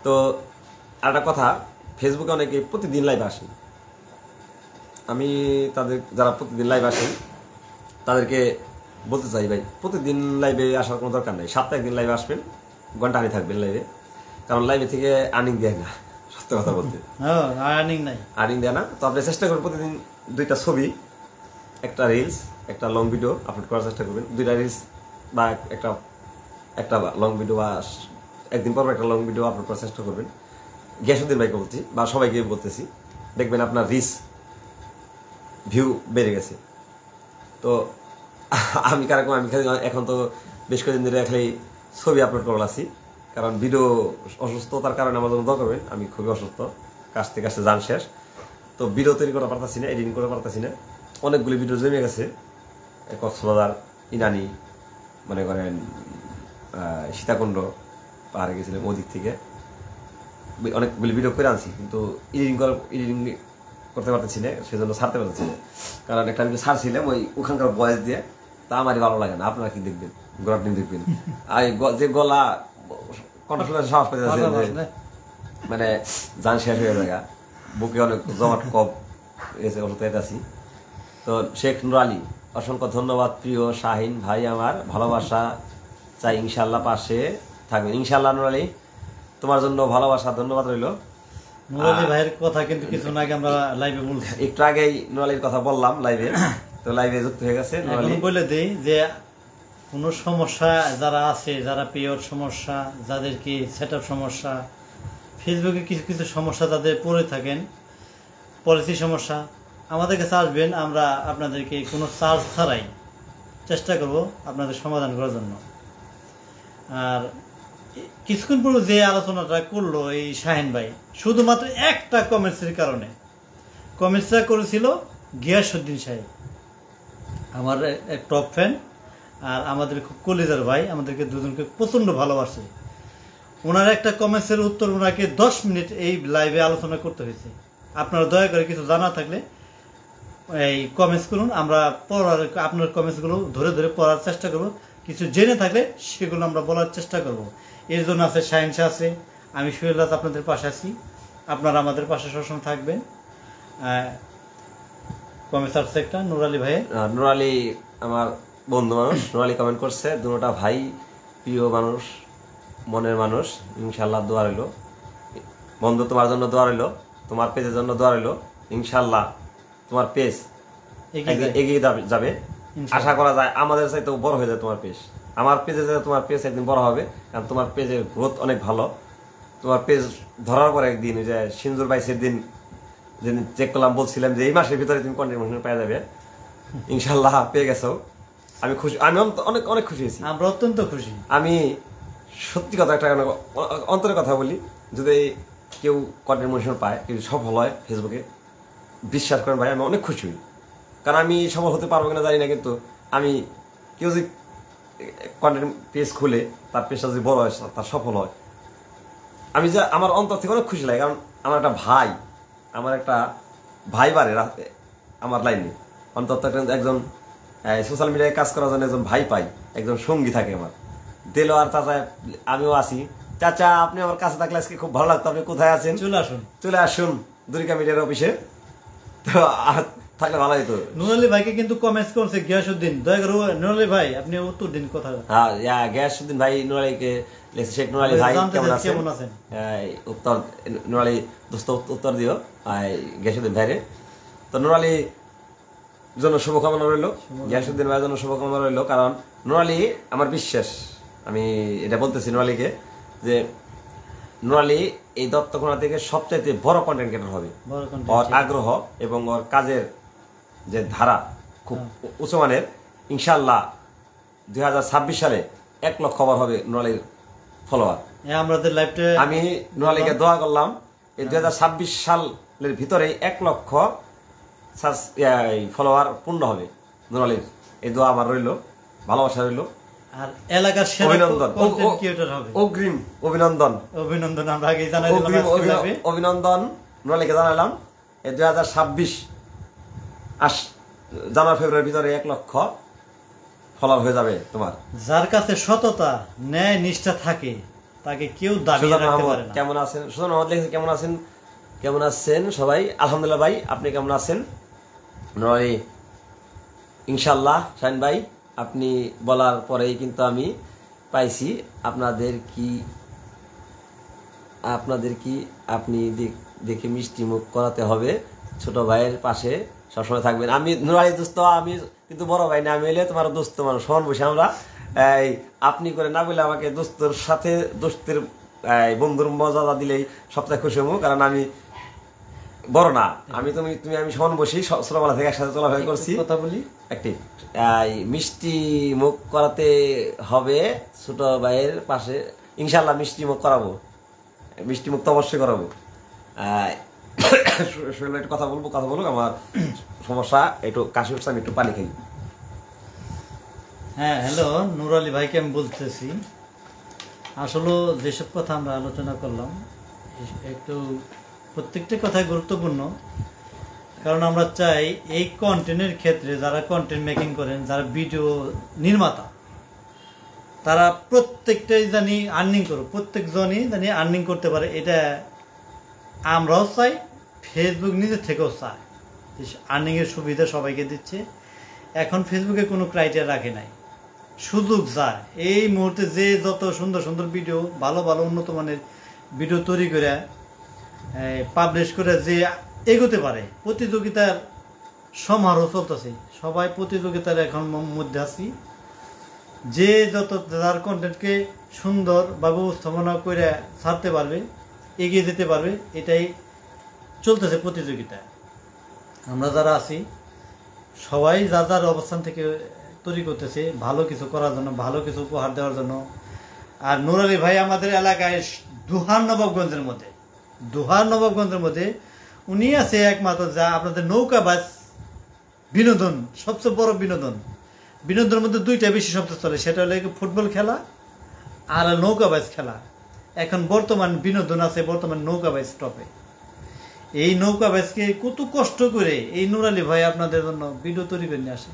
তো আর একটা কথা, ফেসবুকে অনেকে প্রতিদিন লাইভ আসেন। আমি যারা প্রতিদিন লাইভ আসেন তাদেরকে বলতে চাই ভাই, প্রতিদিন লাইভে আসার কোনো দরকার নেই। সপ্তাহে একদিন লাইভে আসবেন, ঘন্টা আনি থাকবেন লাইভে, কারণ লাইভে থেকে আর্নিং দেয় না, সত্য কথা বলতে আর্নিং দেয় না। তো আপনি চেষ্টা করবেন প্রতিদিন 2টা ছবি, একটা রিলস, একটা লং ভিডিও আপলোড করার চেষ্টা করবেন। 2টা রিলস বা একটা লং ভিডিও, বা একদিন পর একটা লং ভিডিও আপলোড করার চেষ্টা করবেন। গ্যাসুদ্দিন ভাইকে বলছি বা সবাইকে বলতেছি, দেখবেন আপনার ভিউ বেড়ে গেছে। তো আমি এখন তো বেশ কয়েকদিন ধরে খালি ছবি আপলোড করা আছি, কারণ ভিডিও অসুস্থতার কারণে আমার জন্য দোয়া করবেন। আমি খুবই অসুস্থ, কাছতে যান শেষ। তো ভিডিও তৈরি করতে পারতেছি না, এডিটিং করতে পারতেছি না। অনেকগুলি ভিডিও জমে গেছে, কক্সবাজার, ইনানি, মনে করেন সীতাকুণ্ড পাহাড়ে গেছিলাম, ওদিক থেকে অনেকগুলি ভিডিও করে আনছি, কিন্তু এডিটিং করতে পারতেছি না, সেজন্য ছাড়তে পারতেছি না। কারণ একটা ভিডিও ছাড়ছিলাম ওখানকার ভয়েস দিয়ে, তা আমারই ভালো লাগে না। আপনারা কি দেখবেন? গলার টিম দেখবেন, আর যে গলা কণ্ঠস্বরের সাহস পেতে মানে জান শেষ হয়ে যায়, বুকে অনেক জমাট কপ এসে ওষুধ খাইতেছি। তো শেখ নুর আলী, অসংখ্য ধন্যবাদ প্রিয় শাহিন ভাই, আমার ভালোবাসা চাই, ইনশাল্লাহ পাশে থাকবেন ইনশাল্লাহ। নুর আলী, তোমার জন্য ভালোবাসা, ধন্যবাদ রইল। নুর আলী ভাইয়ের কথা কিন্তু কিছুক্ষণ আগে আমরা লাইভে বলছি, একটু আগেই নুর আলীর কথা বললাম লাইভে, তো লাইভে যুক্ত হয়ে গেছে। নুর আলী বলে দেই যে কোনো সমস্যা যারা আছে, যারা পিওর সমস্যা, যাদের কি সেটআপ সমস্যা, ফেসবুকে কিছু কিছু সমস্যা তাদের পড়ে থাকেন, পলিসি সমস্যা, আমাদের কাছে আসবেন, আমরা আপনাদেরকে কোনো চার্জ ছাড়াই চেষ্টা করব আপনাদের সমাধান করার জন্য। আর কিছুক্ষণ পূর্বে যে আলোচনাটা করলো এই শাহিন ভাই, শুধুমাত্র একটা কমেন্টসের কারণে কমেন্টসটা করেছিল গিয়াসউদ্দিন সাহেব, আমার এক টপ ফ্যান, আর আমাদের খুব কলিজার ভাই, আমাদেরকে দুজনকে প্রচণ্ড ভালোবাসে। ওনার একটা কমেন্টসের উত্তর ওনাকে 10 মিনিট এই লাইভে আলোচনা করতে হয়েছে। আপনারা দয়া করে কিছু জানা থাকলে এই কমেন্টস করুন, আমরা পড়ার আপনার কমেন্টসগুলো ধরে ধরে পড়ার চেষ্টা করব, কিছু জেনে থাকলে সেগুলো আমরা বলার চেষ্টা করব। এর জন্য আছে শাহিন শাহ, আছে আমি সুহেল রাজ, আপনাদের পাশে আছি, আপনারা আমাদের পাশে সবসময় থাকবেন। কমেন্টস আসছে একটা নুর আলী ভাইয়ের। নুর আলী আমার বন্ধু মানুষ, নুর আলী কমেন্ট করছে, দুটা ভাই প্রিয় মানুষ, মনের মানুষ, ইনশাল্লাহ দোয়া রইল। বন্ধু, তোমার জন্য দোয়া রইল, তোমার পেজের জন্য দোয়া রইল, ইনশাল্লাহ তোমার পেজ এগিয়ে যাবে, আশা করা যায়। আমাদের চাইতেও বড় হয়ে যায় তোমার পেজ, আমার পেজে তোমার পেজ একদিন বড় হবে, কারণ তোমার পেজের গ্রোথ অনেক ভালো। তোমার পেজ ধরার পর একদিন যে সিনজুর ভাই সেদিন যেদিন চেক করলাম, বলছিলাম যে এই মাসের ভিতরে তুমি কন্টিনিউ পেয়ে যাবে, ইনশাল্লাহ পেয়ে গেছো। আমি খুশি, আমি অনেক অনেক খুশি হয়েছি, আমরা অত্যন্ত খুশি। আমি সত্যি কথা একটা অন্তরের কথা বলি, যদি কেউ কন্টেন্ট মোটিভেশন পায়, কেউ সফল হয় ফেসবুকে, বিশ্বাস করেন ভাই আমি অনেক খুশি হই। কারণ আমি সফল হতে পারবো কিনা জানি না, কিন্তু আমি কেউ যদি কন্টেন্ট পেজ খুলে তার পেজটা যদি বড় হয়, তার সফল হয়, আমি যে আমার অন্তর থেকে অনেক খুশি লাগে। কারণ আমার একটা ভাই বাড়ে আমার লাইনে, অন্তত একজন সোশ্যাল মিডিয়ায় কাজ করার জন্য একজন ভাই পাই, একজন সঙ্গী থাকে আমার। দেলোয়ার চাচা, আমিও আছি। চাচা, আপনি আমার কাছে থাকলে আজকে খুব ভালো লাগতো, আপনি কোথায় আছেন? চলে আসুন দুরিকা মিডিয়ার অফিসে, তো থাকলে ভালো হতো। নুর আলী ভাইকে কিন্তু কমেন্টস করছে গিয়াসউদ্দিন, দয়া করে নুর আলী ভাই আপনি উত্তর দিন কথা। হ্যাঁ, গিয়াসউদ্দিন ভাই নুর আলীকে লেখছে, শেখ নুর আলী ভাই কেমন আছেন? উত্তর নুর আলী দোস্ত উত্তর দিও গিয়াসউদ্দিন ভাইরে। তো নুর আলী জন্য শুভকামনা রইল, গিয়াসউদ্দিন ভাইয়ের জন্য শুভকামনা রইল। কারণ নুর আলী আমার বিশ্বাস, আমি এটা বলতেছি নুর আলীকে, যে নুর আলী এই দত্তকোনা থেকে সবচাইতে বড় কন্টেন্ট ক্রিয়েটর হবে। ওর আগ্রহ এবং ওর কাজের যে ধারা খুব উচ্চমানের। ইনশাল্লাহ 2026 সালে 1 লক্ষ খবর হবে নুর আলীর ফলোয়ার। আমি নুর আলীকে দোয়া করলাম এই 2026 সালের ভিতরে 1 লক্ষ ফলোয়ার পূর্ণ হবে নুর আলীর। এই দোয়া আমার রইল, ভালোবাসা রইল। আর এলাকার অভিনন্দন, অগ্রিম অভিনন্দন, আমরা আগে জানাই দিলাম, অভিনন্দন নুর আলীকে জানালাম। এই 2026 জানুয়ারি ফেব্রুয়ারির ভিতরে 1 লক্ষ ফলোয়ার হয়ে যাবে তোমার। যার কাছে সততা, ন্যায়, নিষ্ঠা থাকে তাকে কেউ দাবিয়ে রাখতে পারে না। কেমন আছেন সুজন মোহাম্মদ লিখেছে, কেমন আছেন সবাই? আলহামদুলিল্লাহ ভাই, আপনি কেমন আছেন? নুর আলী ইনশাল্লাহ। শাহিন ভাই, আপনি বলার পরেই কিন্তু আমি পাইছি আপনাদের কি আপনি দেখে মিষ্টি মুখ করাতে হবে, ছোট ভাইয়ের পাশে সবসময় থাকবেন। আমি নুর আলী দোস্ত, আমি কিন্তু বড় ভাই না, আমি এলে তোমার দোস্ত মানুষ, সমান বসে আমরা আপনি করে না বলে আমাকে দোস্তের সাথে দোস্তের বন্ধুর মর্যাদা দিলেই সবচেয়ে খুশি হবো। কারণ আমি বড় না, আমি আমি সমান বসি, ছোটবেলা থেকে একসাথে চলাফেরা করছি। কথা বলি একটি মিষ্টি মুখ করাতে হবে ছোট ভাইয়ের পাশে, ইনশাল্লাহ মিষ্টি মুখ করাবো, মিষ্টি মুখ তো অবশ্যই করাবো। একটু কথা বলুক, আমার সমস্যা একটু কাশি উঠছে, আমি একটু পানি খাই। হ্যাঁ, হ্যালো, নূর আলী ভাইকে আমি বলতেছি, আসলে যেসব কথা আমরা আলোচনা করলাম একটু প্রত্যেকটা কথাই গুরুত্বপূর্ণ। কারণ আমরা চাই এই কন্টেন্টের ক্ষেত্রে যারা কন্টেন্ট মেকিং করেন, যারা ভিডিও নির্মাতা, তারা প্রত্যেকটাই জানি আর্নিং করো, প্রত্যেকজনই জানি আর্নিং করতে পারে। এটা আমরাও চাই, ফেসবুক নিজের থেকেও চায়। আর্নিংয়ের সুবিধা সবাইকে দিচ্ছে। এখন ফেসবুকে কোনো ক্রাইটেরিয়া রাখে নাই, সুযোগ যায়। এই মুহূর্তে যে যত সুন্দর সুন্দর ভিডিও, ভালো ভালো উন্নত মানের ভিডিও তৈরি করে পাবলিশ করে যে এগোতে পারে, প্রতিযোগিতার সমারোহ চলতেছে, সবাই প্রতিযোগিতার এখন মধ্যে আছি। যে যত যার কন্টেন্টকে সুন্দরভাবে উপস্থাপনা করে ছাড়তে পারবে, এগিয়ে যেতে পারবে, এটাই চলতেছে প্রতিযোগিতা। আমরা যারা আছি সবাই যার যার অবস্থান থেকে তৈরি করতেছে ভালো কিছু করার জন্য, ভালো কিছু উপহার দেওয়ার জন্য। আর নূর আলী ভাই আমাদের এলাকায় দুহার নবাবগঞ্জের মধ্যে উনি আছে একমাত্র, যা আপনাদের নৌকাবাজ বিনোদন, সবচেয়ে বড় বিনোদনের মধ্যে দুইটা বেশি সবচেয়ে চলে, সেটা হলো ফুটবল খেলা আর নৌকাবাজ খেলা। এখন বর্তমান বিনোদন আছে বর্তমান নৌকাবাজ টপে। এই নৌকাবাজকে কত কষ্ট করে এই নূর আলী ভাই আপনাদের জন্য ভিডিও তৈরি করে নিয়ে আসে,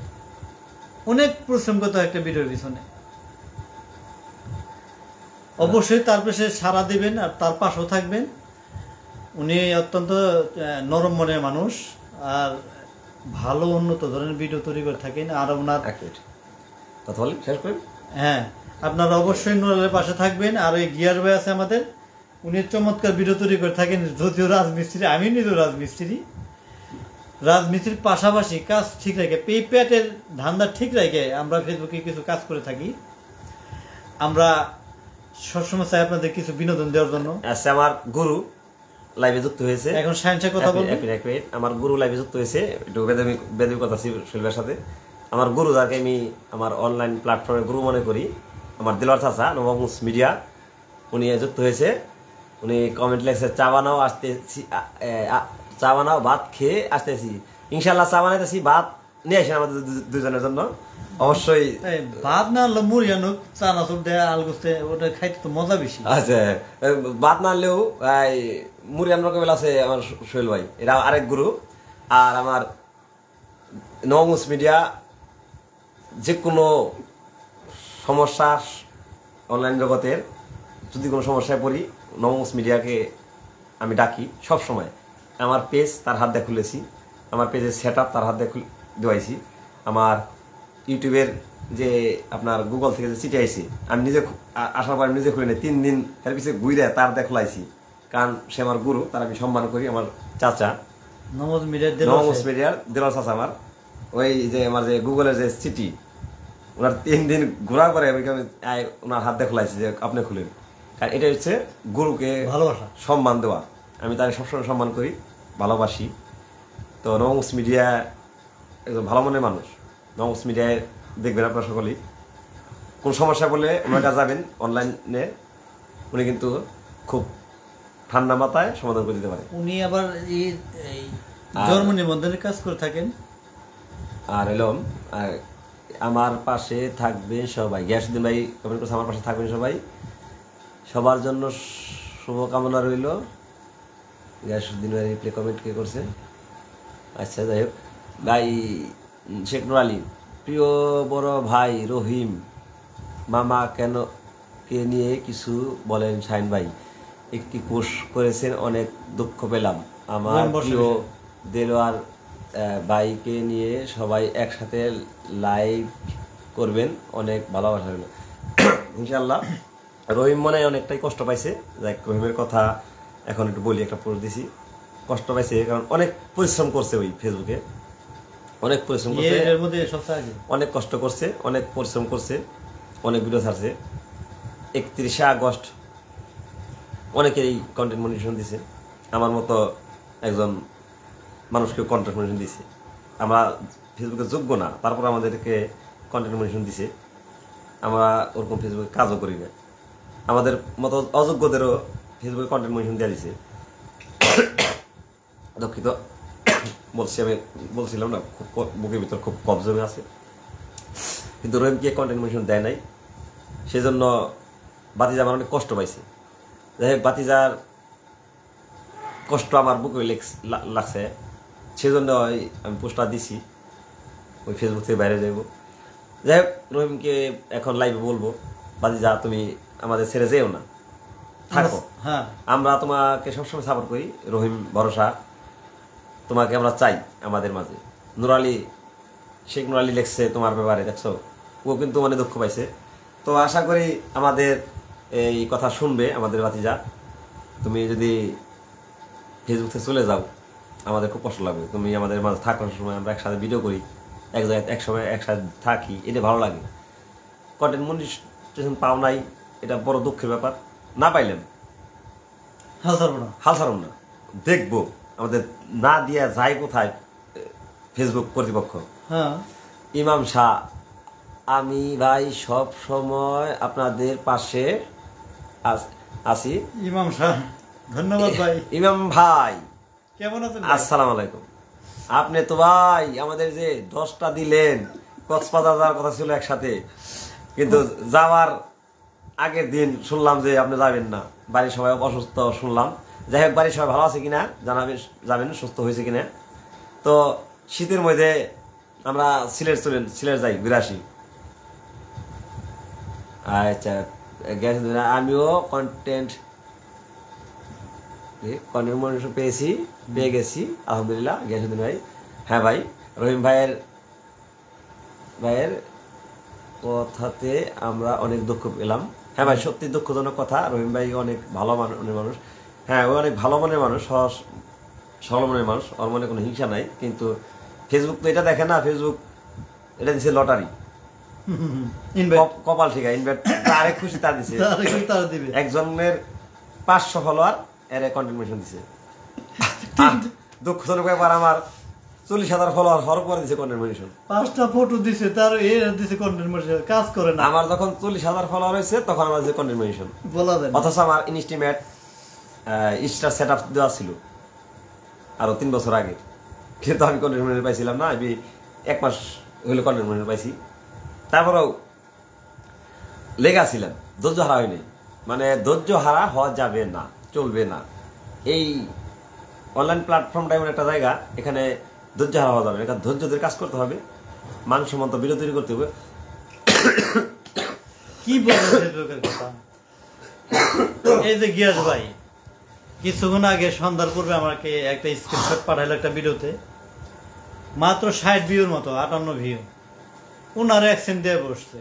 অনেক পরিশ্রম করতে হয় একটা ভিডিওর পিছনে। অবশ্যই তার পেছনে সাড়া দিবেন আর তার পাশেও থাকবেন। উনি অত্যন্ত নরম মনের মানুষ আর ভালো উন্নত ধরনের ভিডিও তৈরি করে থাকেন। আর ওনার কথা বলেন, শেষ করেন। হ্যাঁ, আপনারা অবশ্যই নূর আলীর পাশে থাকবেন। আর ওই গিয়ার ভাই আছে আমাদের, উনি চমৎকার ভিডিও তৈরি করে থাকেন। যদিও রাজমিস্ত্রি, আমি নিজেও রাজমিস্ত্রির পাশাপাশি কাজ ঠিক রেখে, পেটের ধান্দা ঠিক রেখে আমরা ফেসবুকে কিছু কাজ করে থাকি। আমরা সবসময় চাই আপনাদের কিছু বিনোদন দেওয়ার জন্য। আচ্ছা, আমার গুরু লাইভে যুক্ত হয়েছে, এখন সায়েন্সের কথা বলবো। আমার গুরু লাইভে যুক্ত হয়েছে, একটু বেদবি কথা ছিল শৈলবের সাথে। আমার গুরু, যাকে আমি আমার অনলাইন প্ল্যাটফর্মে গুরু মনে করি, আমার দিলওয়ার চাচা নবাবগঞ্জ মিডিয়া, উনি যুক্ত হয়েছে। উনি কমেন্ট লেখছে, চা বানাও আসতেছি, চা বানাও ভাত খেয়ে আসতেছি। ইনশাল্লাহ চা বানাইতেছি, ভাত নিয়ে আসেন আমাদের দুজনের জন্য। অবশ্যই ভাত না আনলে মুড়ি আনুক, চা নাচুক দেয়, আলগুস্তে, ওটা খাইতে তো মজা বেশি। আচ্ছা, ভাত না আনলেও মুড়ি আনার রকমের আছে আমার সোহেল ভাই, এরা আরেক গুরু। আর আমার নবাবগঞ্জ মিডিয়া, যে কোনো সমস্যা অনলাইন জগতের যদি কোনো সমস্যায় পড়ি, নবাবগঞ্জ মিডিয়াকে আমি ডাকি সব সময়। আমার পেজ তার হাত দিয়ে খুলেছি, আমার পেজের সেট আপ তার হাত দিয়ে দেওয়াইছি। আমার ইউটিউবের যে আপনার গুগল থেকে যে চিঠি আইছি, আমি নিজে আসার পর নিজে খুলে নিই, 3 দিন তার পিছিয়ে ঘুরে তার দিয়ে খোলাইছি। কারণ সে আমার গুরু, তার আমি সম্মান করি। আমার চাচা নবাবগঞ্জ মিডিয়ার দেলোয়ার চাচা আমার, ওই যে আমার যে গুগলের যে চিঠি, ওনার 3 দিন ঘোরার পরে ওনার হাত দিয়ে খোলাইছি যে আপনি খুলেন। কারণ এটা হচ্ছে গুরুকে ভালোবাসা, সম্মান দেওয়া। আমি তাকে সবসময় সম্মান করি, ভালোবাসি। তো নবাবগঞ্জ মিডিয়া একজন ভালো মনের মানুষ। নবাবগঞ্জ মিডিয়ায় দেখবেন আপনারা সকলেই, কোন সমস্যা বলে ওনার কাছে যাবেন অনলাইনে, উনি কিন্তু খুব ঠান্ডা মাথায় সমাধান করে দিতে পারে। উনি আবার জন্ম নিবন্ধনের কাজ করে থাকেন। আর এলম আমার পাশে থাকবেন সবাই। গিয়াসউদ্দিন ভাই কমেন্ট করছে, আমার পাশে থাকবেন সবাই, সবার জন্য শুভকামনা রইল। গিয়াসউদ্দিন ভাই রিপ্লে কমেন্ট কে করছে? আচ্ছা, যাই হোক ভাই। শেখ নূর আলী, প্রিয় বড় ভাই রহিম মামা কেন কে নিয়ে কিছু বলেন। শাহিন ভাই একটি পোস্ট করেছেন, অনেক দুঃখ পেলাম। আমার প্রিয় দেলোয়ার ভাইকে নিয়ে সবাই একসাথে লাইভ করবেন, অনেক ভালোবাসা রইল। ইনশাল্লাহ। রহিম মনে হয় অনেকটাই কষ্ট পাইছে। যাক, রহিমের কথা এখন একটু বলি, একটা পোস্ট দিছি। কষ্ট পাইছে কারণ অনেক পরিশ্রম করছে, ওই ফেসবুকে অনেক পরিশ্রম করছে, অনেক কষ্ট করছে, অনেক পরিশ্রম করছে, অনেক ভিডিও ছাড়ছে। 31শে আগস্ট অনেকেই কন্টেন্ট মনিটাইজেশন দিছে, আমার মতো একজন মানুষকে কন্টেন্ট মনিটাইজেশন দিছে। আমরা ফেসবুকে যোগ্য না, তারপর আমাদেরকে কন্টেন্ট মনিটাইজেশন দিছে। আমরা ওরকম ফেসবুকে কাজও করি না, আমাদের মতো অযোগ্যদেরও ফেসবুকে কন্টেন্ট মনিটাইজেশন দেওয়া দিছে। দুঃখিত বলছি, আমি বলছিলাম না, খুব বুকের ভিতর খুব কফ জমে আছে। কিন্তু রহিমকে কন্টেন্ট মনিটর দেয় নাই, সেজন্য বাতিজা আমার অনেক কষ্ট পাইছে। যাই হোক, বাতিজার কষ্ট আমার বুকে লাগছে, সেজন্য আমি পোস্টটা দিছি, ওই ফেসবুক থেকে বাইরে যাইব। যাই হোক, রহিমকে এখন লাইভে বলবো, বাতিজা তুমি আমাদের ছেড়ে যেও না, থাকো। হ্যাঁ, আমরা তোমাকে সবসময় সাপোর্ট করি। রহিম ভরসা, তোমাকে আমরা চাই আমাদের মাঝে। শেখ নুরালি লেখছে তোমার ব্যাপারে, দেখছো, ও কিন্তু মানে দুঃখ পাইছে। তো আশা করি আমাদের এই কথা শুনবে আমাদের ভাতিজা। তুমি যদি ফেসবুক থেকে চলে যাও, আমাদের খুব কষ্ট লাগবে। তুমি আমাদের মাঝে থাকার সময় আমরা একসাথে ভিডিও করি, এক জায়গায় একসময় একসাথে থাকি, এটা ভালো লাগে। কন্টেন্ট মনিটাইজেশন পাও নাই, এটা বড় দুঃখের ব্যাপার। না পাইলেন হাল ছাড়ব না, দেখবো আমাদের না দিয়া যায় কোথায় ফেসবুক কর্তৃপক্ষ। হ্যাঁ, ইমাম শাহ, আমি ভাই সব সময় আপনাদের পাশে আছি। ইমাম শাহ, ধন্যবাদ ভাই। ইমাম ভাই কেমন আছেন? আসসালামু আলাইকুম। আপনি তো ভাই আমাদের যে 10টা দিলেন, কক্সবাজার যাওয়ার কথা ছিল একসাথে, কিন্তু যাওয়ার আগের দিন শুনলাম যে আপনি যাবেন না, বাড়ির সবাই অসুস্থ শুনলাম। যাই হোক, বাড়ির সবাই ভালো আছে কিনা যাবেন, সুস্থ হয়েছে কিনা। তো শীতের মধ্যে আমরা সিলেট যাই, বিরাশি। আচ্ছা, আমিও কন্টেন্ট মনিটর পেয়ে গেছি, আলহামদুলিল্লাহ। গিয়াসুদ্দিন ভাই, হ্যাঁ ভাই, রহিম ভাইয়ের কথাতে আমরা অনেক দুঃখ পেলাম। হ্যাঁ ভাই, সত্যি দুঃখজনক কথা। রহিম ভাই অনেক ভালো মনের মানুষ। হ্যাঁ, ও অনেক ভালো মনের মানুষ, সরল মনের মানুষ, ওর মনে কোনো হিংসা নাই। কিন্তু ফেসবুক তো এটা দেখে না, ফেসবুক এটা দিচ্ছে লটারি, কপাল ঠিক আছে, ইনভাইট আরেক খুশি তার দিছে, একজনের 500 ফলোয়ার এর কন্টেন্ট মেনশন দিছে। দুঃখজনক ব্যাপার, আমার 40,000 ফলোয়ার হওয়ার পরে দিছে কন্টেন্ট মেনশন, 5টা ফটো দিছে, তার এর দিছে কন্টেন্ট মেনশন, কাজ করে না। আমার যখন 40,000 ফলোয়ার হয়েছে তখন আমার দিছে কন্টেন্ট মেনশন বলা যায়। অথচ আমার ইনস্টিমেট স্টার সেটআপ দেওয়া ছিল আরো 3 বছর আগে, কিন্তু আমি কন্টেন্ট মেনশন পাইছিলাম না। আমি 1 মাস হইলে কন্টেন্ট মেনশন পাইছি। তারপরেও লেগা ছিলাম, ধৈর্য হারা হয়নি। মানে ধৈর্য হারা হওয়া যাবে না, চলবে না। এই অনলাইন প্ল্যাটফর্মটা এমন একটা জায়গা, এখানে ধৈর্য হারা হওয়া যাবে না। এখানে ধৈর্য ধরে কাজ করতে হবে, মানসম্মত ভিডিও তৈরি করতে হবে। কি বলবো ফেসবুকের কথা, এই যে গিয়াস ভাই কিছুক্ষণ আগে সন্ধ্যার পূর্বে আমাকে একটা স্ক্রিনশট পাঠাইলো একটা ভিডিওতে, মাত্র 60 ভিউর মতো, 58 ভিউ, উনার অ্যাকসেন্ট দিয়ে বসছে।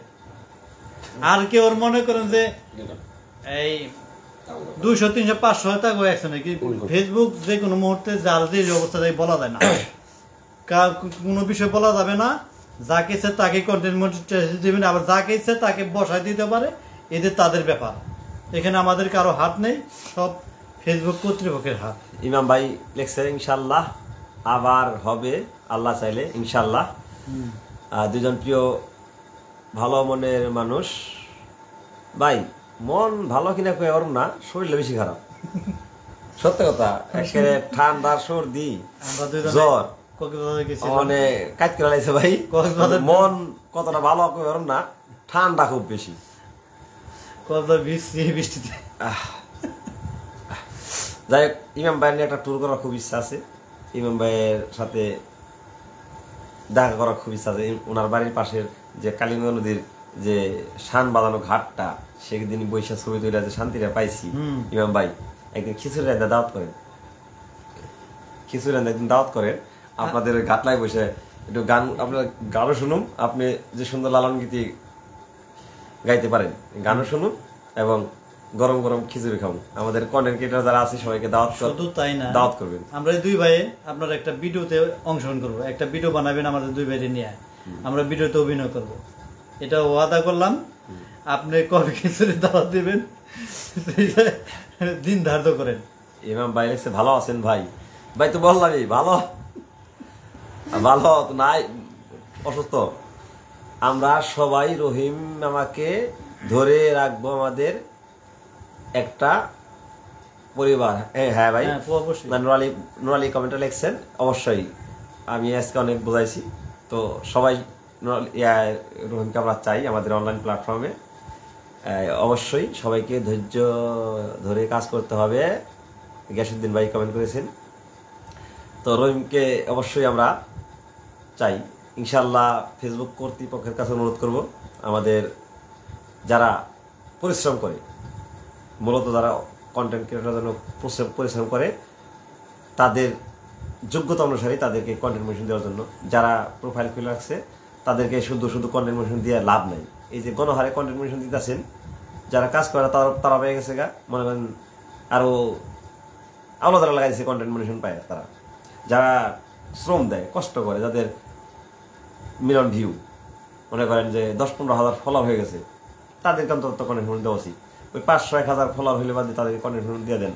আর কেউ ওর মনে করেন যে এই 200, 300, 500 টাকা অ্যাকসেন্ট, ফেসবুক যে কোনো মুহূর্তে যার যে অবস্থা বলা যায় না, কোনো বিষয় বলা যাবে না। যাকে ইচ্ছে তাকে কন্টেন্ট মনিটাইজেশন দিবেন, আবার যাকে ইচ্ছে তাকে বসায় দিতে পারে, এদের তাদের ব্যাপার। এখানে আমাদের কারো হাত নেই, সব ফেসবুক কর্তৃপক্ষের হাত। ইমাম ভাই লেখছে ইনশাল্লাহ আবার হবে, আল্লাহ চাইলে ইনশাল্লাহ। দুজন প্রিয় ভালো মনের মানুষ। ভাই মন ভালো কিনা কয়ে ওরম না, শরীরটা বেশি খারাপ, সত্য কথা। একেবারে ঠান্ডা, সর্দি, জ্বর, মানে কাজ করে লাইছে ভাই। মন কতটা ভালো কয়ে ওরম না, ঠান্ডা খুব বেশি, বৃষ্টিতে। যাই হোক, ইমাম ভাইয়ের নিয়ে একটা ট্যুর করার খুব ইচ্ছা আছে। ইমাম ভাইয়ের সাথে দেখা করার খুব ইচ্ছা আছে। ওনার বাড়ির পাশের যে কালিঙ্গ নদীর যে শান বাঁধানো ঘাটটা, সেদিন বৈশাখ ছবি তৈরি যে শান্তিটা পাইছি। ইমাম ভাই একদিন খিচুড়ি রান্না দাওয়াত করেন, একদিন দাওয়াত করেন, আপনাদের ঘাটলায় বসে একটু গান, আপনার গানও শুনুন, আপনি যে সুন্দর লালন গীতি গাইতে পারেন, গানও শুনুন, এবং গরম গরম খিচুড়ি খাবো। আমাদের কন্টেন্ট ক্রিয়েটর যারা আছে সবাইকে দাওয়াত করবেন। আমরা দুই ভাই আপনার একটা ভিডিওতে অংশগ্রহণ করবো, একটা ভিডিও বানাবেন আমাদের দুই ভাইকে নিয়ে, আমরা ভিডিওতে অভিনয় করব, এটা ওয়াদা করলাম। আপনি কবে খিচুড়ি দাওয়াত দিবেন, দিন ধার্য করেন। ইমাম ভাই লেখছে ভালো আছেন ভাই। ভাই তো বললামই ভালো নাই, অসুস্থ। আমরা সবাই রহিম আমাকে ধরে রাখবো, আমাদের একটা পরিবার। হ্যাঁ ভাই, নুরালি কমেন্টে লিখছেন, অবশ্যই আমি আজকে অনেক বোঝাইছি। তো সবাই রহিমকে আমরা চাই আমাদের অনলাইন প্ল্যাটফর্মে। অবশ্যই সবাইকে ধৈর্য ধরে কাজ করতে হবে। গ্যাসুদ্দিন ভাই কমেন্ট করেছেন। তো রহিমকে অবশ্যই আমরা চাই। ইনশাল্লাহ ফেসবুক কর্তৃপক্ষের কাছে অনুরোধ করব, আমাদের যারা পরিশ্রম করে, মূলত যারা কন্টেন্ট ক্রিয়েটরের জন্য পরিশ্রম করে, তাদের যোগ্যতা অনুসারে তাদেরকে কন্টেন্ট মোশন দেওয়ার জন্য, যারা প্রোফাইল খুলে রাখছে তাদেরকে শুধু শুধু কন্টেন্ট মোশন দিয়ে লাভ নাই। এই যে গণহারে কন্টেন্ট মোশন দিতেছেন, যারা কাজ করে তারা পেয়ে গেছে গা, মনে করেন আরো আলো যারা লাগাইছে কন্টেন্ট মোশন পায়, তারা যারা শ্রম দেয়, কষ্ট করে, যাদের মিলিয়ন ভিউ, মনে করেন যে 10-15 হাজার ফলোয়ার হয়ে গেছে, তাদেরকে অন্তত কন্টেন্ট মোশন দেওয়া উচিত। ওই 500-1000 ফলোয়ার হইলে বাদে তাদেরকে কন্টেন্ট মোশন দিয়ে দেন।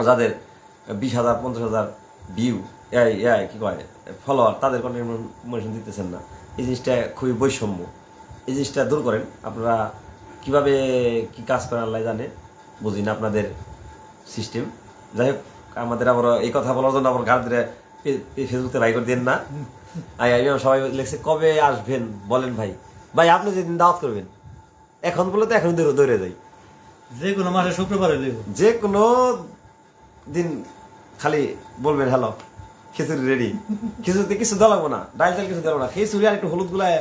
যাদের 20,000-50,000 ভিউ কি কয় ফলোয়ার, তাদের কন্টেন্ট মোশন দিতেছেন না। এই জিনিসটা খুবই বৈষম্য। এই জিনিসটা দূর করেন। আপনারা কিভাবে কি কাজ করেন আল্লাহ জানে, বুঝি না আপনাদের সিস্টেম। যাই হোক, আমাদের আবার এই কথা বলার জন্য আমার গার্ডে ফেসবুকে ভাই করে দেন না। সবাই লিখছে কবে আসবেন বলেন ভাই। ভাই আপনি যেদিন দাওয়াত করবেন, এখন বলে তো এখন দৌড়ে যাই, যে কোনো মাসে শুক্রবারে দেব, যে কোনো দিন খালি বলবেন হ্যালো খিচুড়ি রেডি। খিচুড়িতে কিছু দেওয়া লাগবো না, ডাল চাল কিছু দেওয়া না, খিচুড়ি আর একটু হলুদ গুলায়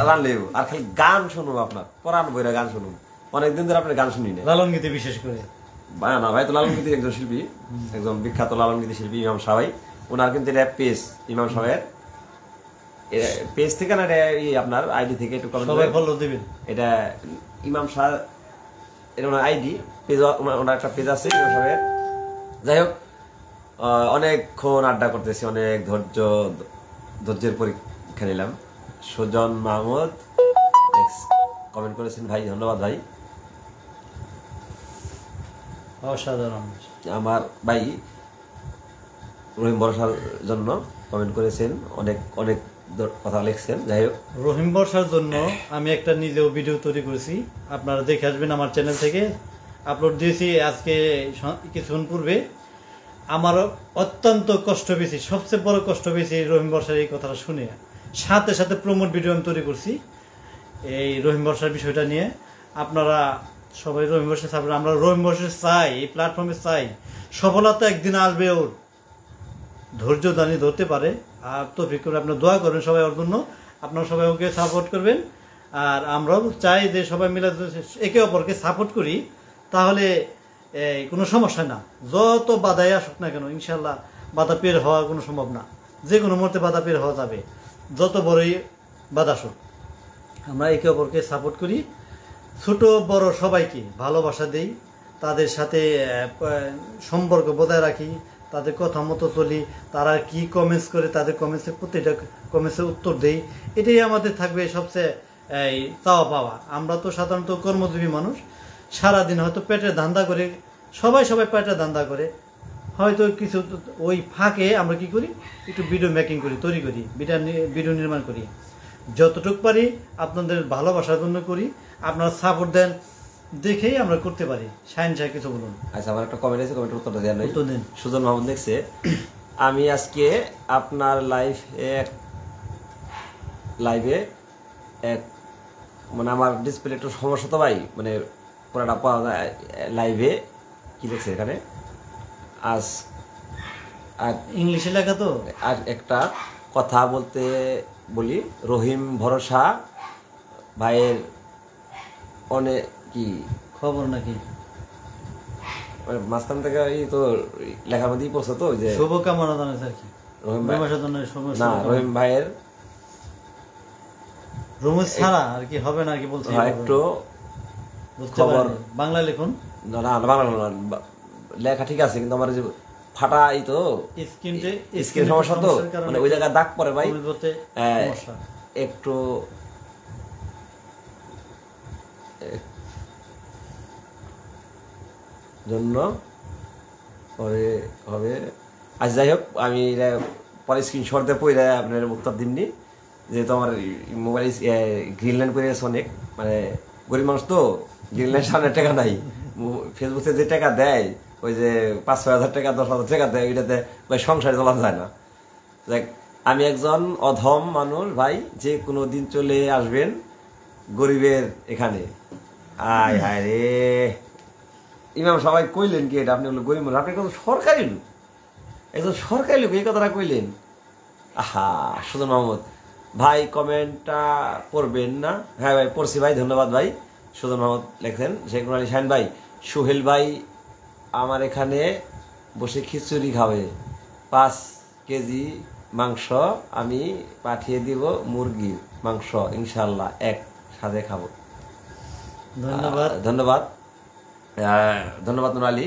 রানলে, আর খালি গান শুনুন, আপনার পরাণ বইরা গান শুনুন। অনেকদিন ধরে আপনার গান শুনি না, লালন গীতি বিশেষ করে। না ভাই তো লালন গীতির একজন শিল্পী, একজন বিখ্যাত লালন গীতি শিল্পী ইমাম সাহাই। ওনার কিন্তু এটা পেজ, ইমাম সাহেবের পেজ থেকে না, আপনার আইডি থেকে একটু কমেন্ট সবাই ফলো দিবেন। এটা ইমাম শাহ, এটা ওনার আইডি পেজ, ওনার একটা পেজ আছে ইমাম সাহেবের। যাই হোক, অনেকক্ষণ আড্ডা করতেছি, অনেক ধৈর্যের পরীক্ষা নিলাম। সুজন মাহমুদ কমেন্ট করেছেন, ভাই ধন্যবাদ ভাই। অসাধারণ। আমার ভাই রহিম ভরসার জন্য কমেন্ট করেছেন, অনেক অনেক কথা লিখছেন। যাই হোক, রহিম বর্ষার জন্য আমি একটা নিজেও ভিডিও তৈরি করেছি, আপনারা দেখে আসবেন আমার চ্যানেল থেকে, আপলোড দিয়েছি আজকে কিছুক্ষণ পূর্বে। আমার অত্যন্ত কষ্ট পেয়েছি, সবচেয়ে বড় কষ্ট পেয়েছি রহিম বর্ষার এই কথাটা শুনে। সাথে সাথে প্রমোট ভিডিও আমি তৈরি করছি এই রহিম বর্ষার বিষয়টা নিয়ে। আপনারা সবাই রহিম বর্ষা চাবেন, আমরা রহিম বর্ষা চাই, এই প্ল্যাটফর্মে চাই। সফলতা একদিন আসবে ওর, ধৈর্য দানিয়ে ধরতে পারে। আর তৌফিক করে আপনারা দোয়া করবেন সবাই ওর জন্য, আপনারা সবাই ওকে সাপোর্ট করবেন। আর আমরাও চাই যে সবাই মিলে একে অপরকে সাপোর্ট করি, তাহলে কোনো সমস্যা না। যত বাধাই আসুক না কেন, ইনশাল্লাহ বাধা পের হওয়া কোনো সম্ভব না, যে কোনো মুহূর্তে বাধা পের হওয়া যাবে, যত বড়ই বাধা আসুক। আমরা একে অপরকে সাপোর্ট করি, ছোট বড় সবাইকে ভালোবাসা দেই, তাদের সাথে সম্পর্ক বজায় রাখি, তাদের কথা মতো চলি, তারা কি কমেন্টস করে তাদের কমেন্টসের প্রতিটা কমেন্টসের উত্তর দেই। এটাই আমাদের থাকবে সবচেয়ে চাওয়া পাওয়া। আমরা তো সাধারণত কর্মজীবী মানুষ, সারাদিন হয়তো পেটের ধান্দা করে, সবাই পেটের ধান্দা করে, হয়তো কিছু ওই ফাঁকে আমরা কি করি, একটু ভিডিও মেকিং করি, তৈরি করি, ভিডিও নির্মাণ করি। যতটুকু পারি আপনাদের ভালোবাসার জন্য করি, আপনারা সাপোর্ট দেন দেখেই আমরা করতে পারি। শাহিন সাহেব কিছু বলুন। আচ্ছা, আমার একটা কমেন্ট আছে, কমেন্টের উত্তরটা দেওয়া নেই। দিন। সুজন মাহমুদ দেখছে, আমি আজকে আপনার লাইভে এক মানে আমার ডিসপ্লে একটু সমস্যা তো ভাই, মানে পুরাটা পাওয়া যায় লাইভে। কি দেখছে এখানে আজ ইংলিশে লেখা তো। আর একটা কথা বলতে বলি, রহিম ভরসা ভাইয়ের অনেক কি খবর নাকি মাঝখান থেকে এই তো লেখার মধ্যেই পড়ছে তো, যে শুভকামনা জানাচ্ছে আর কি রহিম রহিম ভাইয়ের রুমেশ ছাড়া আর কি হবে না, আর কি বলছে একটু খবর বাংলা লিখুন। না বাংলা লেখা ঠিক আছে, কিন্তু আমার যে ফাটা এই তো স্ক্রিন সমস্যা তো, মানে ওই জায়গায় দাগ পড়ে ভাই, একটু জন্য পরে হবে। আচ্ছা যাই হোক, আমি পরে স্ক্রিনশট দিয়ে পড়ে আপনার উত্তর দিননি, যেহেতু আমার মোবাইল গ্রিনল্যান্ড করে গেছে অনেক, মানে গরিব মানুষ তো, গ্রিনল্যান্ড 7,000 টাকা নাই। ফেসবুকে যে টাকা দেয়, ওই যে 5-6 হাজার টাকা 10,000 টাকা দেয়, ওইটাতে ভাই সংসারে চলা যায় না। দেখ, আমি একজন অধম মানুষ ভাই, যে কোনো দিন চলে আসবেন গরিবের এখানে। আয় হায় রে ইমাম, সবাই কইলেন কি এটা? আপনি বললেন গরিব মানুষ, আপনি একজন সরকারি লোক, একজন সরকারি লোক এই কথাটা কইলেন। আহা সুজন মাহমুদ ভাই কমেন্টটা পড়বেন না? হ্যাঁ ভাই পড়ছি ভাই, ধন্যবাদ ভাই। সুজন মাহমুদ লেখেন শেখ আলী শাহিন ভাই, সোহেল ভাই আমার এখানে বসে খিচুড়ি খাবে, 5 কেজি মাংস আমি পাঠিয়ে দিব, মুরগির মাংস ইনশাল্লাহ একসাথে খাবো। ধন্যবাদ ধন্যবাদ ধন্যবাদ নুর আলী,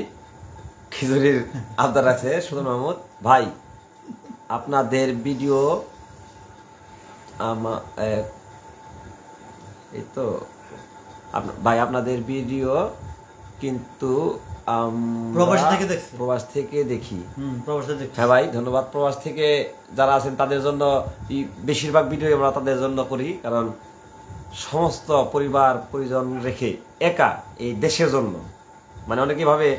খিচুড়ির আবদার আছে। সুজন মাহমুদ ভাই আপনাদের ভিডিও এই তো ভাই আপনাদের ভিডিও কিন্তু প্রবাস থেকে দেখি। হ্যাঁ ভাই ধন্যবাদ। প্রবাস থেকে যারা আছেন তাদের জন্য বেশিরভাগ ভিডিও আমরা তাদের জন্য করি, কারণ সমস্ত পরিবার পরিজন রেখে একা এই দেশের জন্য, মানে অনেকে ভাবে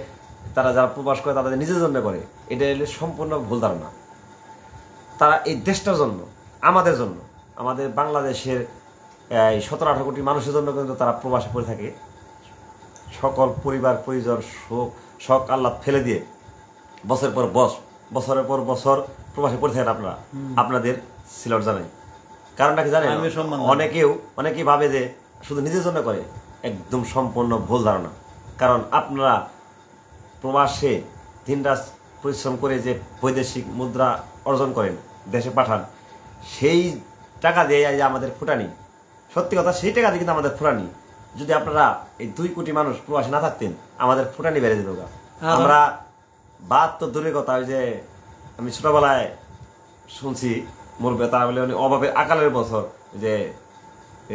তারা যারা প্রবাস করে তাদের নিজের জন্য করে, এটা সম্পূর্ণ ভুল ধারণা। তারা এই দেশটার জন্য, আমাদের জন্য, আমাদের বাংলাদেশের 17-18 কোটি মানুষের জন্য কিন্তু তারা প্রবাসে পড়ে থাকে। সকল পরিবার পরিজন শোক আল্লাহ ফেলে দিয়ে বছরের পর বছর প্রবাসে পড়ে থাকেন আপনারা। আপনাদের সিলট জানাই। কারণটা কি জানেন? অনেকেই ভাবে যে শুধু নিজের জন্য করে, একদম সম্পূর্ণ ভুল ধারণা। কারণ আপনারা প্রবাসে দিনরাত পরিশ্রম করে যে বৈদেশিক মুদ্রা অর্জন করেন, দেশে পাঠান, সেই টাকা দিয়ে আমাদের ফুটানি, সত্যি কথা সেই টাকা দিয়ে কিন্তু আমাদের ফুটানি। যদি আপনারা এই 2 কোটি মানুষ প্রবাসে না থাকতেন, আমাদের ফুটানি বেড়ে যেত। আমরা বাদ তো দূরের কথা, ওই যে আমি ছোটবেলায় শুনছি মরবে তারা বলে অভাবে আকালের বছর, যে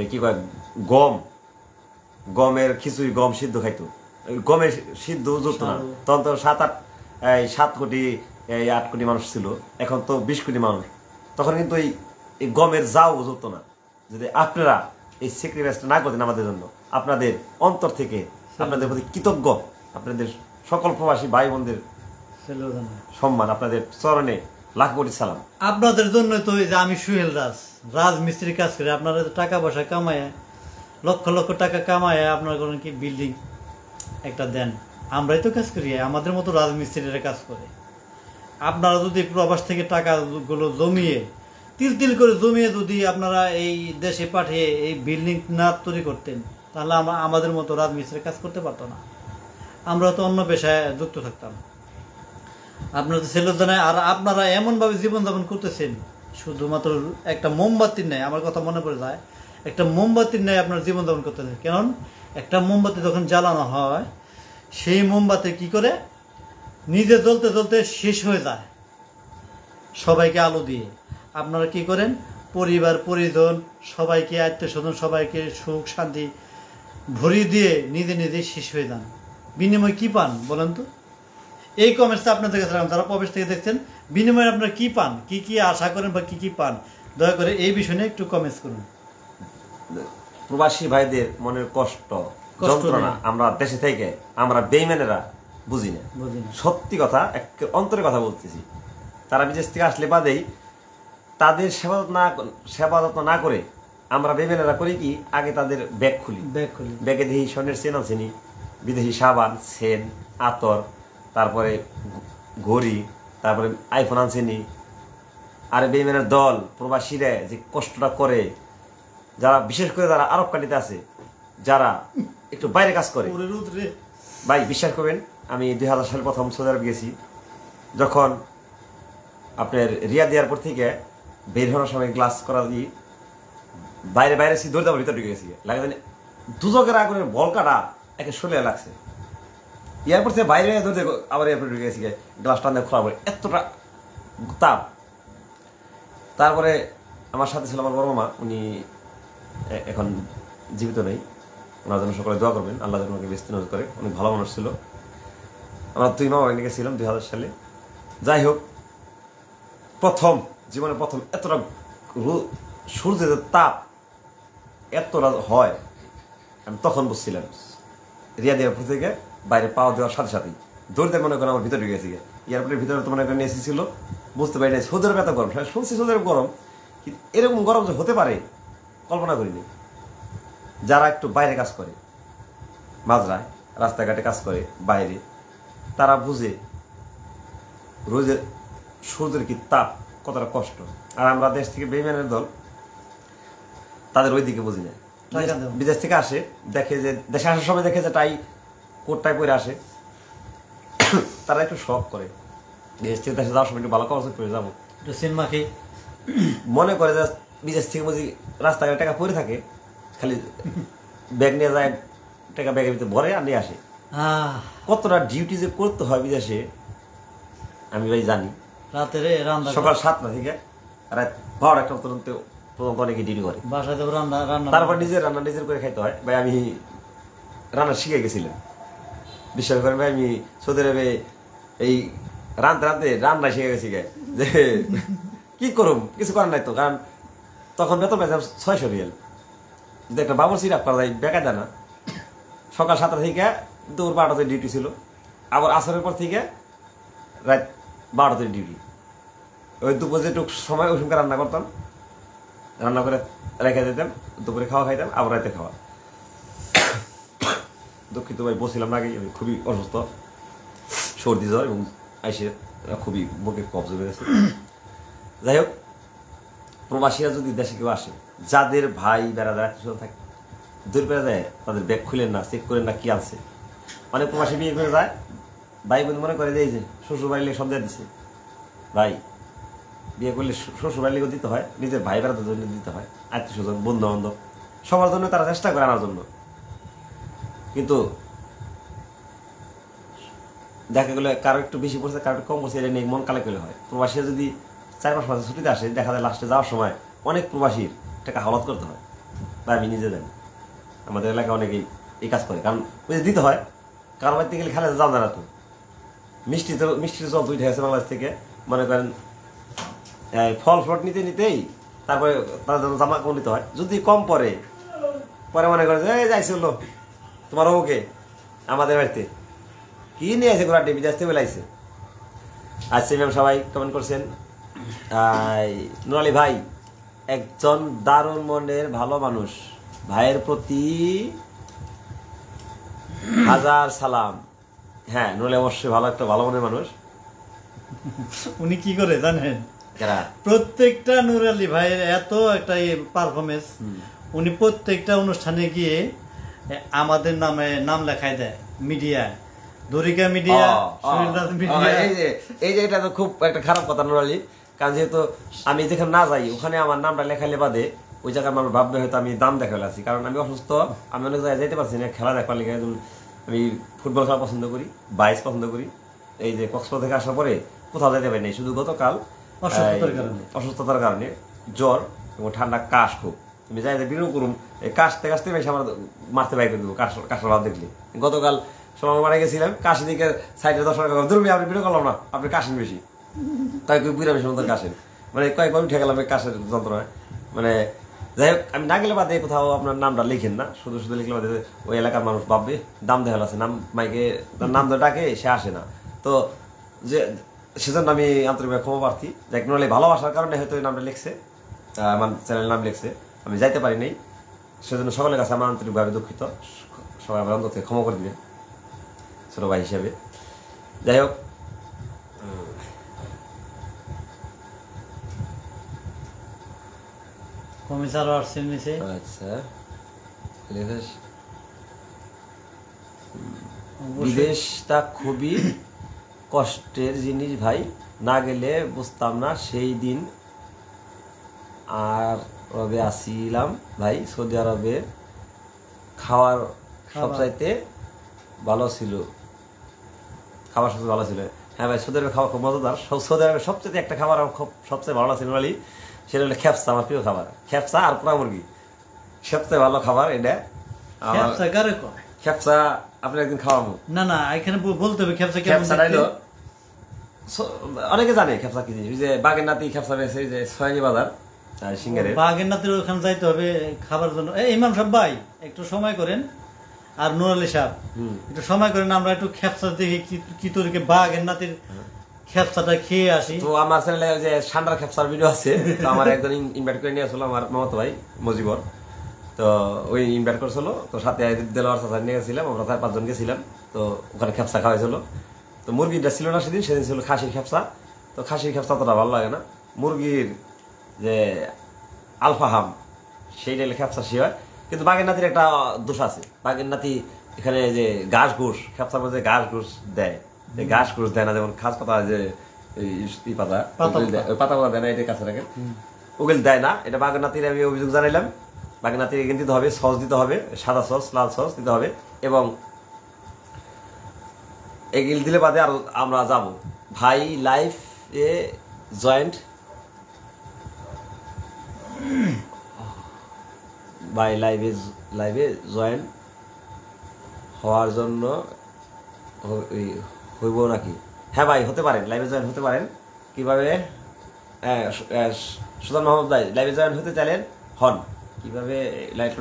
কি কয় গমের খিচুড়ি, গম সিদ্ধ খাইতো, গমের সিদ্ধ জুটতো না। তখন তো 7 কোটি 8 কোটি মানুষ ছিল, এখন তো 20 কোটি মানুষ। তখন কিন্তু এই গমের যাও জুটতো না। যদি আপনারা এই স্যাক্রিফাইসটা না করতেন আমাদের জন্য, আপনাদের অন্তর থেকে আপনাদের প্রতি কৃতজ্ঞ, আপনাদের সকল প্রবাসী ভাই বোনদের সম্মান, আপনাদের চরণে লাখ কোটি সালাম। আপনাদের জন্য তো আমি সোহেল রাজমিস্ত্রি কাজ করি। আপনারা টাকা পয়সা কামায়, লক্ষ লক্ষ টাকা কামায় আপনারা করেন কি বিল্ডিং একটা দেন, আমরাই তো কাজ করি, আমাদের মতো রাজমিস্ত্রিরা কাজ করে। আপনারা যদি প্রবাস থেকে টাকাগুলো জমিয়ে তিল করে জমিয়ে যদি আপনারা এই দেশে পাঠিয়ে এই বিল্ডিং না তৈরি করতেন, তাহলে আমাদের মতো রাজমিস্ত্রির কাজ করতে পারতো না, আমরা তো অন্য পেশায় যুক্ত থাকতাম। আপনারা তো ছেলে জানায়, আর আপনারা এমনভাবে জীবনযাপন করতেছেন, শুধুমাত্র একটা মোমবাতির ন্যায়, আমার কথা মনে পড়ে যায়, একটা মোমবাতির ন্যায় আপনার জীবনযাপন করতেছেন। কারণ একটা মোমবাতি যখন জ্বালানো হয়, সেই মোমবাতি কি করে নিজে জ্বলতে জ্বলতে শেষ হয়ে যায়, সবাইকে আলো দিয়ে। আপনারা কি করেন? পরিবার পরিজন সবাইকে, আত্মীয় স্বজন সবাইকে সুখ শান্তি ভরিয়ে দিয়ে নিজে নিজে শেষ হয়ে যান। বিনিময় কি পান বলেন তো? এই কমেন্টসটা আপনাদের কাছে রাখলাম, যারা প্রবেশ থেকে দেখছেন, বিনিময়ে আপনারা কি পান, কি আশা করেন বা কি পান, দয়া করে এই বিষয় নিয়ে একটু কমেন্টস করুন। প্রবাসী ভাইদের মনের কষ্ট যন্ত্রণা আমরা দেশে থেকে আমরা বেইমানেরা বুঝি না। সত্যি কথা, অন্তরের কথা বলতেছি। তারা বিদেশ থেকে আসলে বাদেই তাদের সেবা যত্ন না করে আমরা বেইমানেরা করি কি, আগে তাদের ব্যাগ খুলি, ব্যাগে দেখি স্বর্ণের চেন আছেনি, বিদেশি সাবান, সেন, আতর, তারপরে ঘড়ি, তারপরে আইফোন আনছেনি। আর বেইমানের দল প্রবাসীরা যে কষ্টটা করে, যারা বিশেষ করে যারা আরব কান্ট্রিতে আছে, যারা একটু বাইরে কাজ করে, ভাই বিশ্বাস করবেন, আমি 2000 সালে প্রথম সৌদি আরব গেছি। যখন আপনার রিয়াদ এয়ারপোর্ট থেকে বের হওয়ার সময় গ্লাস করা দিয়ে বাইরে দৌড়তে আমার ভিতরে ঢুকে গেছি, লাগে জানি দুজকের আগুনের বলকাটা একে শরীরে লাগছে। এয়ারপোর্ট থেকে বাইরে ধরতে আবার এয়ারপোর্ট ঢুকে গেছি, গ্লাস টান খোলা পড়ে, এতটা তাপ। তারপরে আমার সাথে ছিল আমার বড় মামা, উনি এখন জীবিত নেই, ওনার জন্য সকলে দোয়া করবেন, আল্লাহ যেন ওনাকে বেস্ত নজর করে, অনেক ভালো মানুষ ছিল। আমরা 2 মামা নিয়ে গেছিলাম 2000 সালে। যাই হোক, জীবনে প্রথম এতটা সূর্যের তাপ এতটা হয়, আমি তখন বুঝছিলাম। রিয়াদ এয়ারপোর্ট থেকে বাইরে পাওয়া দেওয়ার সাথে সাথেই দৌড়তে মনে করেন আমার ভিতরে ঢুকে গেছি। এয়ারপোর্টের ভিতরে তো মনে করেন এসি ছিল, বুঝতে পারি না সৌদি আরবে এত গরম। শুনছি সৌদি আরবে গরম, কিন্তু এরকম গরম যে হতে পারে কল্পনা করিনি। যারা একটু বাইরে কাজ করে, মাজরায় রাস্তাঘাটে কাজ করে বাইরে, তারা বুঝে রোজের সূর্যের কি তাপ, কতটা কষ্ট। আর আমরা দেশ থেকে বেইমানের দল, তাদের ওই দিকে বুঝি না। বিদেশ থেকে আসে, দেখে যে দেশে আসার সময় দেখে যে টাই কোটটাই পরে আসে, তারা একটু শখ করে বিদেশ থেকে দেশে যাওয়ার সময় একটু ভালো কাপড় পরে যাবো, একটু সিনেমা খেয়ে মনে করে যে বিদেশ থেকে বুঝি রাস্তাঘাটে টাকা পরে থাকে, খালি ব্যাগ নিয়ে যায়, টাকা ব্যাগের ভিতরে ভরে আর নিয়ে আসে। কতটা ডিউটি যে করতে হয় বিদেশে আমি ভাই জানি। রাতের রান্না সকাল 7টা থেকে রাত 12টা পর্যন্ত অনেকে ডিউটি করে, বাসায় রান্না তারপর নিজের রান্না নিজের করে খাইতে হয়। ভাই আমি রান্না শিখে গেছিলাম, বিশ্বাস করেন ভাই, আমি সৌদি আরবে এই রাঁধতে রান্না শিখে গেছি গে, যে কি করুম, কিছু করার নাই তো। কারণ তখন বেতন পেয়েছিলাম 600 রিয়াল, যদি একটা বাবুর সিরাপ করা যায় বেকার দেয় না। সকাল 7টা থেকে দুপুর 12টাতে ডিউটি ছিল, আবার আসরের পর থেকে রাত 12টাতে ডিউটি। ওই দুপুর যেটুকু সময় ওই সময় রান্না করতাম, রান্না করে রেখে দিতাম, দুপুরে খাওয়া খাইতাম, আবার রাতে খাওয়া। দুঃখিত ভাই, বলছিলাম না আগে আমি খুবই অসুস্থ, সর্দি জ্বর, এবং আইসে খুবই বুকে কফ জমে গেছে। যাই হোক, প্রবাসীরা যদি দেশে কেউ আসে, যাদের ভাই বেড়াদার আত্মীয় থাকে, দূর বেড়া যায়, তাদের ব্যাগ খুলেন না, চেক করেন না কি আছে। অনেক প্রবাসী বিয়ে করে যায়, ভাই বোন মনে করে যে এই যে শ্বশুর বাড়ি লেগে সন্দেহ দিচ্ছে। ভাই বিয়ে করলে শ্বশুর বাড়ি লেগে দিতে হয়, নিজের ভাই বেড়াদের জন্য দিতে হয়, আত্মীয় স্বজন বন্ধু বান্ধব সবার জন্য তারা চেষ্টা করে আনার জন্য। কিন্তু দেখা গেলে কারো একটু বেশি পড়ছে, কারো একটু কম পড়ছে, এটা নিয়ে মন কালে করলে হয়। প্রবাসীরা যদি 4-5 মাসে ছুটিতে আসে, দেখা যায় লাস্টে যাওয়ার সময় অনেক প্রবাসীর টাকা হাওলাত করতে হয়। বা আমি নিজে জানি, আমাদের এলাকায় অনেকেই এই কাজ করে, কারণ ওই যে দিতে হয়। কারো বাড়িতে গেলে খেলে যাও না তো, মিষ্টির জল দুইটা আছে বাংলাদেশ থেকে, মনে করেন ফল ফ্লট নিতে নিতেই তারপরে তাদের জন্য জামা কাপড় নিতে হয়। যদি কম পরে মনে করে যে যাইছিল তোমার ওকে আমাদের বাড়িতে কি নিয়ে আছে ঘোরাটি বিদেশ থেকে বেলাইছে। আজকে ম্যাম সবাই কমেন্ট করছেন। নুরালি ভাই একজন দারুণ মনের ভালো মানুষ, ভাইয়ের প্রতি 1000 সালাম। হ্যাঁ, নুরালি অবশ্যই ভালো, একটা ভালো মনের মানুষ। উনি কি করে জানেন, প্রত্যেকটা নুরালি ভাইয়ের এত একটা পারফরমেন্স, উনি প্রত্যেকটা অনুষ্ঠানে গিয়ে আমাদের নামে নাম লেখাই দেয় মিডিয়ায়, দরিকা মিডিয়া, এই যে এটা তো খুব একটা খারাপ কথা নুরালি। কারণ যেহেতু আমি যেখানে না যাই ওখানে আমার নামটা লেখাইলে বাদে ওই জায়গায় মানুষ ভাববে হয়তো আমি দাম দেখালে আছি। কারণ আমি অসুস্থ, আমি অনেক জায়গায় যেতে পারছি না খেলা দেখবার লেগে। আমি ফুটবল খেলা পছন্দ করি, বাইস পছন্দ করি। এই যে কক্সবাজার থেকে আসার পরে কোথাও যেতে পারি নাই, শুধু গতকাল অসুস্থতার কারণে জ্বর এবং ঠান্ডা কাশ খুব। তুমি যাই বিরোধ করুন, এই কাশতে কাশতে বেশি আমার মারতে বাই করে দেবো কাশার ভাব দেখলে। গতকাল সময় মারা গেছিলাম, কাশি দিকে সাইডে 10 টাকা ধরুন, আপনি বিরোধ করলাম না, আপনি কাশেন বেশি, তাই বুড়া বেশি মতো কাশেন, মানে কয়েকবার উঠে গেলাম কাশের যন্ত্রণায়। মানে যাই হোক, আমি না গেলে বাদে কোথাও আপনার নামটা লিখেন না, শুধু শুধু লিখলে বাদে ওই এলাকার মানুষ ভাববে দাম দেখা আছে, নাম মাইকে নাম ধরে ডাকে, সে আসে না। তো যে সেজন্য আমি আন্তরিকভাবে ক্ষমা প্রার্থী। যাই নুরালি ভালোবাসার কারণে হয়তো এই নামটা লিখছে, আমার চ্যানেলের নাম লিখছে, আমি যাইতে পারি নাই, সেজন্য সকলের কাছে আমার আন্তরিকভাবে দুঃখিত। সবাই আমার অন্তর থেকে ক্ষমা করে দিবেন ছোট ভাই হিসেবে। যাই হোক, কমিশনার আসছেন নিচে। আচ্ছা, বিদেশটা খুবই কষ্টের জিনিস ভাই, না গেলে বুঝতাম না সেই দিন। আরবে আসিলাম ভাই, সৌদি আরবের খাওয়ার সবচাইতে ভালো ছিল, খাবার সবচেয়ে ভালো ছিল। হ্যাঁ ভাই, সৌদি আরবের খাবার খুব মজাদার। সৌদি আরবের সবচেয়ে একটা খাবার আমার খুব সবচেয়ে ভালো লাগছিল ভাই, সেটা হলো খেপসা। আমার প্রিয় খাবার খেপসা আর পোড়া মুরগি, সবচেয়ে ভালো খাবার এটা। খেপসা আপনি একদিন খাওয়াবো। না না, এখানে বলতে হবে খেপসা অনেকে জানে খেপসা কি জিনিস। যে বাগের নাতি খেপসা রয়েছে, যে সোয়ানি বাজার সিঙ্গারে, বাগের নাতির ওখানে যাইতে হবে খাবার জন্য। ইমাম সাহেব ভাই একটু সময় করেন, আর নুরালি সাহেব একটু সময় করেন, আমরা একটু খেপসা দেখি কি তরিকে বাগের নাতির খেপসাটা খেয়ে আসি। তো আমার চ্যানেলে যে ঠান্ডার খেপসার ভিডিও আছে, তো আমার একজন ইনভাইট করে নিয়ে আসলো আমার মামাতো ভাই মজিবর। তো ওই ইনভাইট করছিল, তো সাথে দেলোয়ার চাচা নিয়ে গেছিলাম, আমরা 4-5 জন গেছিলাম। তো ওখানে খেপসা খাওয়াইছিল। তো মুরগিটা ছিল না সেদিন ছিল খাসির খেপসা। তো খাসির খেপসা অতটা ভালো লাগে না, মুরগির যে আলফাহাম সেইটা খেপসা সে হয়। কিন্তু বাগের নাতির একটা দোষ আছে, বাগের নাতি এখানে যে ঘাস ঘুষ খেপসার মধ্যে ঘাস ঘুষ দেয়, ঘাস ঘুষ দেয় না, যেমন খাস পাতা যে পাতা পাতা দেয় না, এটা কাছে রাখেন, ওগুলো দেয় না। এটা বাগের নাতির আমি অভিযোগ জানাইলাম। বাগের নাতির এখানে দিতে হবে, সস দিতে হবে, সাদা সস লাল সস দিতে হবে, এবং এগুলো দিলে বাদে আর আমরা যাব। ভাই লাইফ এ জয়েন্ট, ভাই লাইভে জয়েন হওয়ার জন্য হইব নাকি? হ্যাঁ ভাই, হতে পারেন, লাইভে জয়েন হতে পারেন। কিভাবে? সুজন মোহাম্মদ ভাই লাইভে জয়েন হতে চাইলেন হন, কিভাবে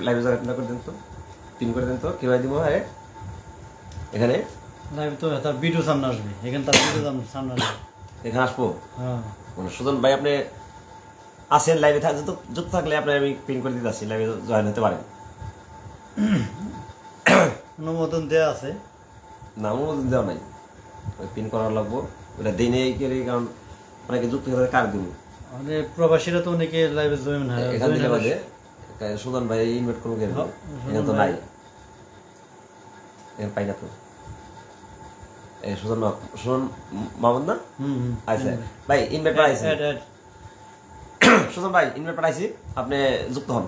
লাইভে জয়েন করে দেন তো, পিন করে দেন তো, কিভাবে দিব? হ্যাঁ, এখানে লাইভে তো তার ভিডিও সামনে আসবে, এখানে তার ভিডিও সামনে আসবে, এখানে আসবো। হ্যাঁ সুজন ভাই আপনি আসেন, লাইভে যুক্ত থাকলে আপনার আমি পিন করে দিতে আসছি, লাইভে জয়েন হতে পারেন। অনুমোদন দেওয়া আছে না, অনুমোদন দেওয়া নাই, ওই পিন করার লাগবো, ওটা দিই নেই, কারণ অনেকে যুক্ত হতে কার দিব, মানে প্রবাসীরা তো অনেকে লাইভে জয়েন হয়। এখান থেকে বাদে সুজন ভাই ইনভাইট করবো, এখানে তো নাই, এখানে পাই না তো। সুজন মাহমুদ না? আচ্ছা ভাই, ইনভাইট পাঠাইছি, সুজন ভাই ইনভাইট পাঠাইছি, আপনি যুক্ত হন।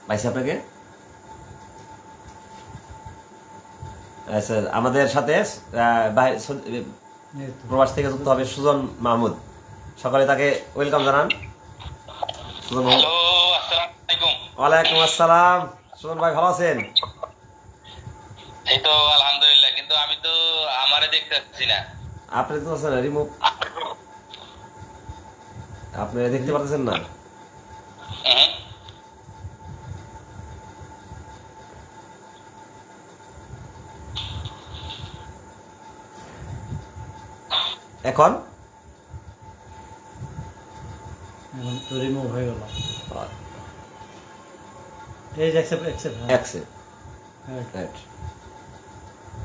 পাইছি আপনাকে। আচ্ছা, আমাদের সাথে প্রবাস থেকে যুক্ত হবে সুজন মাহমুদ, সকালে তাকে ওয়েলকাম জানান। সুজন মাহমুদ, ওয়ালাইকুম আসসালাম। সুজন ভাই ভালো আছেন? এই তো আলহামদুলিল্লাহ, কিন্তু আমি তো আমারে দেখতে পাচ্ছি না। আপনি তো আছেন রিমুভ, আপনি দেখতে পাচ্ছেন না? এখন তো রিমুভ হয়ে গেল, এই যে অ্যাকসেপ্ট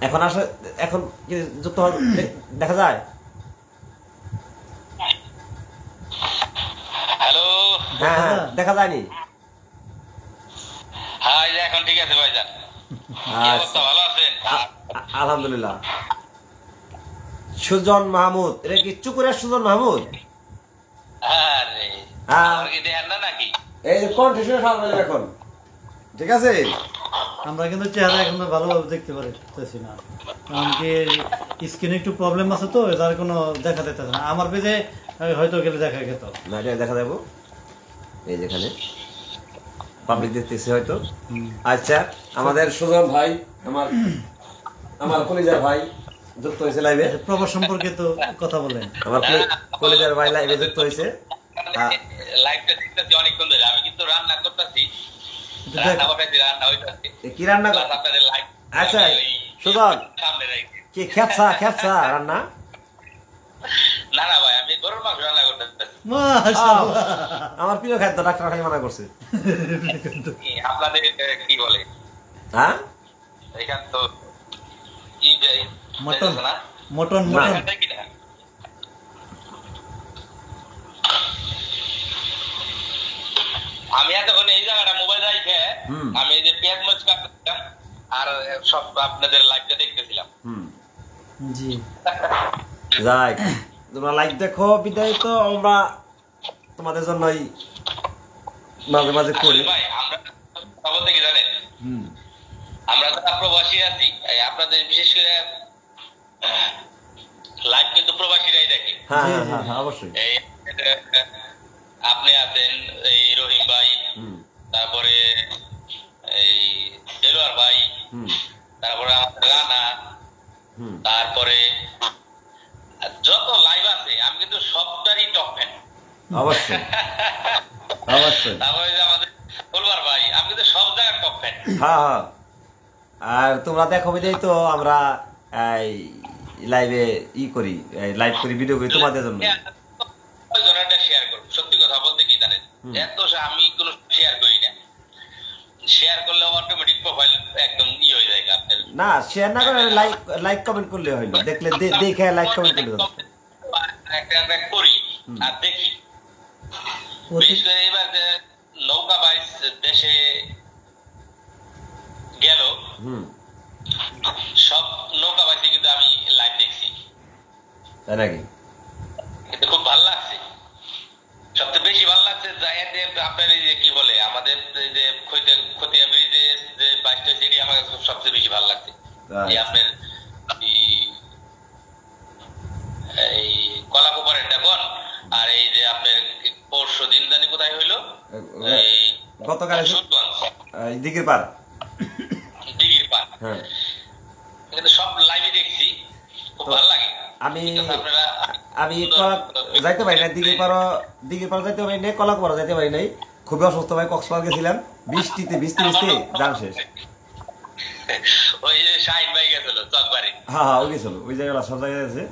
এখন আসে, এখন কি যুক্ত দেখা যায়? হ্যালো, হ্যাঁ হ্যাঁ, দেখা যায়নি? হ্যাঁ এখন ঠিক আছে ভাইজান, ভালো আছেন? আলহামদুলিল্লাহ। সুজন মাহমুদ, এটা কি চুকুরের সুজন মাহমুদ? নাকি এই কন্টেস্টে এখন ঠিক আছে? আমরা কিন্তু চেহারা এখন ভালোভাবে দেখতে পারতেছি না, কারণ কি স্ক্রিনে একটু প্রবলেম আছে, তো যার কোনো দেখা যেতেছে না। আমার পেজে হয়তো গেলে দেখা যেত না, দেখা যাবো এই যেখানে পাবলিক দেখতেছি হয়তো। আচ্ছা, আমাদের সুজন ভাই, আমার কলিজার ভাই যুক্ত হয়েছে লাইভে। প্রবাস সম্পর্কে তো কথা বলেন, আমার কলিজার ভাই লাইভে যুক্ত হয়েছে। লাইভটা দেখতেছি অনেকক্ষণ ধরে, আমি কিন্তু রান্না করতেছি, কি রান্না? আচ্ছা সুজন, কি খেপসা রান্না? না না ভাই, আমি গরুর মাংস রান্না করতেছি। আমার প্রিয় খাদ্য, ডাক্তার খালি মানা করছে। আপনাদের কি বলে? হ্যাঁ, এখান তো কি যাই মটন না, মটন আমি এতক্ষণ এই জায়গাটা মোবাইল রাখে আমি এই যে পেঁয়াজ মরিচ কাটতেছিলাম আর সব আপনাদের লাইভটা দেখতেছিলাম। জি, যাই, তোমরা লাইভ দেখো বিদায়, তো আমরা তোমাদের জন্যই মাঝে মাঝে করি। ভাই আমরা বলতে কি জানেন, আমরা যারা প্রবাসী আছি, আপনাদের বিশেষ করে লাইভ কিন্তু প্রবাসীরাই দেখে। হ্যাঁ হ্যাঁ হ্যাঁ, অবশ্যই। আপনি আছেন, এই রহিম ভাই, তারপরে এই দেলোয়ার ভাই, তারপরে আমাদের রানা, তারপরে যত লাইভ আছে আমি কিন্তু সবটারই টপ ফ্যান। অবশ্যই অবশ্যই। তারপরে আমাদের ফুলবার ভাই, আমি কিন্তু সব জায়গায় টপ ফ্যান। হ্যাঁ হ্যাঁ, আর তোমরা দেখো বিদায় তো আমরা লাইভে করি, লাইভ করি, ভিডিও করি তোমাদের জন্য। শেয়ার করব, সত্যি কথা বলতে কি জানেন, এত আমি কোনো শেয়ার করি না, শেয়ার করলে অটোমেটিক প্রোফাইল একদম হয়ে যায় আপনার। না শেয়ার না করে লাইক কমেন্ট করলে হইলো, দেখলে দেখে লাইক কমেন্ট করলে একটা করি আর দেখি। বিশেষ করে এবার যে নৌকা বাইচ দেশে গেল, সব নৌকা বাইচে কিন্তু আমি লাইভ দেখছি, তাই নাকি? কিন্তু খুব ভালো লাগছে। সবচেয়ে বেশি ভালো লাগছে আপনার এই যে কি বলে আমাদের যে খতিয়া ব্রিজে যে বাইচটা, সেটি আমার সবচেয়ে বেশি ভালো লাগছে। এই আপনার এই কলাকুপারের ডাকন, আর এই যে আপনার পরশু দিন জানি কোথায় হইলো, এই গতকাল দিঘির পার, কিন্তু সব লাইভে দেখছি, খুব ভালো লাগে। আমি যাইতে পারি না দিঘির পার যাইতে পারি নাই, কলাকুপার যাইতে পারি নাই, খুবই অসুস্থ ভাই। কক্সবাজার গেছিলাম, বৃষ্টিতে ভিজতে যান শেষ। ওই যে শাহিন ভাই গেছিল চকবাড়ি, হ্যাঁ ওই গেছিল, ওই জায়গাটা সব জায়গায় আছে।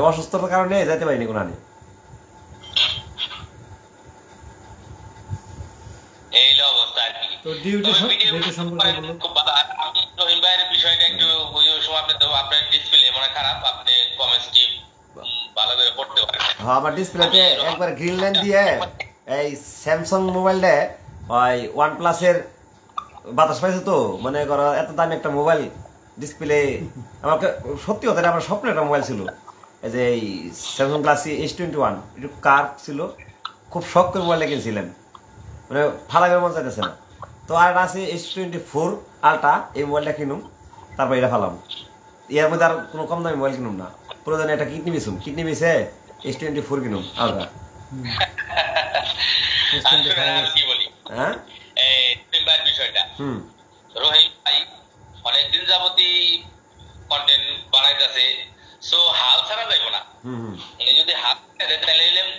অসুস্থতার কারণে যাইতে পারিনি কোনো আনে। এই অবস্থা আর কি। তো ডিউটি সম্পর্কে বলুন। খুব ভালো। আমি রহিম ভাইয়ের বিষয়টা একটু ওই সময় আপনার ডিসপ্লে মনে খারাপ, আপনি কমেন্টসটি ভালো করে পড়তে পারেন। হ্যাঁ আমার ডিসপ্লেতে একবার গ্রিন লাইন দিয়ে এই স্যামসাং মোবাইলটা ওই OnePlus এর বাতাস পাইছে, তো মনে করো এত দামি একটা মোবাইল ডিসপ্লে আমাকে সত্যি কথা আমার স্বপ্নের একটা মোবাইল ছিল, এই যে এই স্যামসাং গ্যালাক্সি S21, একটু কার্ভ ছিল, খুব শখ করে মোবাইলটা কিনছিলাম, মানে ফালাবের মন চাইতেছে না। তো আর আছে S24 আলট্রা, এই মোবাইলটা কিনুম, তারপর এটা ফালাম। এর মধ্যে আর কোনো কম দামি মোবাইল কিনুম না, প্রয়োজনে একটা কিডনি বেছে S24 কিনুম আলট্রা। হ্যাঁ বিষয়টা রহিম ভাই অনেকদিন যাবতই কন্টেন্ট বানাইতেছে, সো হাল ছাড়া যাইব না। উনি যদি হাল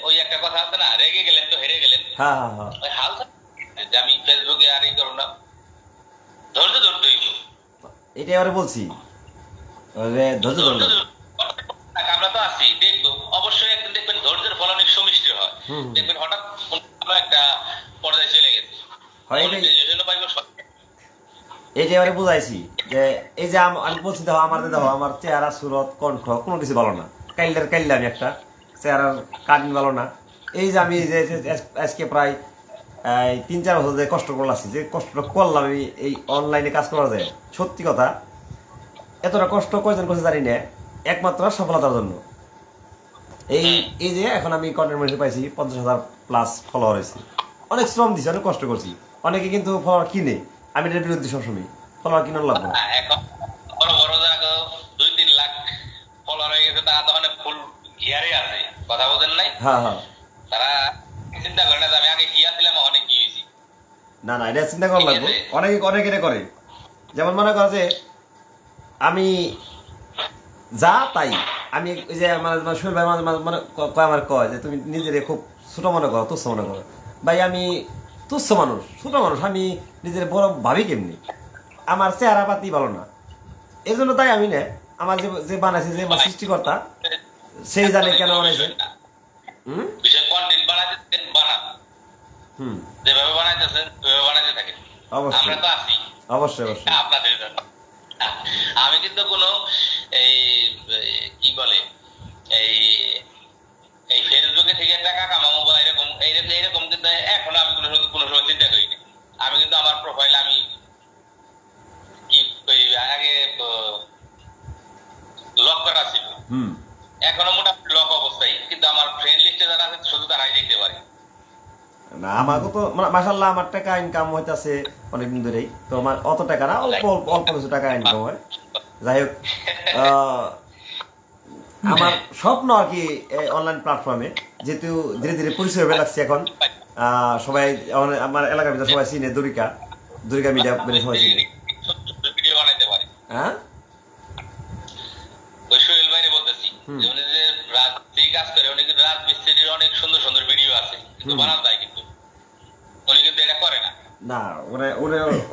ওই একটা কথা আছে না, রেগে গেলেন তো হেরে গেলেন, ওই হাল যে আমি ফেসবুকে আর করব না, ধৈর্য ধরতে হইব। এটা এবারে বলছি, ধৈর্য ধরুন, আমরা তো আছি, দেখবো অবশ্যই একদিন দেখবেন ধৈর্যের ফল অনেক সমিষ্টি হয়। দেখবেন হঠাৎ একটা পর্যায়ে চলে গেছে, এই যে এবারে বুঝাইছি যে এই যে আমি বলছি দেখো আমার চেহারা সুরত কণ্ঠ কোনো কিছু ভালো না, কাইল্লা আমি একটা চেহারার কাটিং ভালো না। এই যে আমি যে আজকে প্রায় 3-4 বছর যে কষ্ট করলাম, যে কষ্টটা করলাম আমি এই অনলাইনে কাজ করা যায়, সত্যি কথা এতটা কষ্ট কয়জন করছে জানি না, একমাত্র সফলতার জন্য। এই যে এখন আমি কন্টেন্ট মনিটর পাইছি, 50,000+ ফলোয়ার হয়েছে, অনেক শ্রম দিছি, অনেক কষ্ট করছি। অনেকে কিন্তু ফলোয়ার কিনে, আমি এটার বিরুদ্ধে সবসময়, ফলোয়ার কিনার লাগবে না। এখন বড় 2-3 লাখ ফলোয়ার হয়ে গেছে, তারা তো অনেক ফুল গিয়ারে আছে, কথা বলেন নাই? তারা চিন্তা করে না যে আমি আগে কি আসছিলাম, অনেক কি হয়েছি। না এটা চিন্তা করা লাগবে, অনেকে এটা করে। যেমন মনে করো যে আমি যা তাই, আমি ওই যে আমার শৈল ভাই আমার কয় যে তুমি নিজের খুব ছোট মনে করো, তুচ্ছ মনে করো। ভাই আমি তুচ্ছ মানুষ, ছোট মানুষ, আমি নিজের বড় ভাবি কেমনি, আমার চেহারা পাতি ভালো না, এই জন্য তাই আমি না, আমার যে বানাইছে, যে আমার সৃষ্টিকর্তা সেই জানে কেন বানাইছে। অবশ্যই আপনাদের জন্য আমি কিন্তু কোনো কি বলে এই ফেসবুকে থেকে টাকা কামাবো বা এরকম কিন্তু এখনো আমি কোনো সময় চিন্তা করিনি। আমি কিন্তু আমার প্রোফাইল আমি কি আগে লক করা ছিল, এখনো মোটামুটি লক অবস্থায়, কিন্তু আমার ফ্রেন্ড লিস্টে যারা আছে শুধু তারাই দেখতে পারে। না আমাকে তো মাশাআল্লাহ আমার টাকা ইনকাম হইতাছে অনেকদিন ধরেই, তো আমার অত টাকা না, অল্প কিছু টাকা ইনকাম হয়। যাই হোক, আমার স্বপ্ন আর কি অনলাইন প্ল্যাটফর্মে, যেহেতু ধীরে ধীরে পরিচয় হয়ে লাগছে এখন, সবাই আমার এলাকার ভিতরে সবাই চিনে, দরিকা মিডিয়া সবাই চিনে। হ্যাঁ সোহেল ভাইরে বলতেছি, উনি যে রাজমিস্ত্রি কাজ করে, উনি কিন্তু রাজমিস্ত্রির অনেক সুন্দর সুন্দর ভিডিও আছে, কিন্তু বানান যায়, কিন্তু উনি কিন্তু এটা করে না। না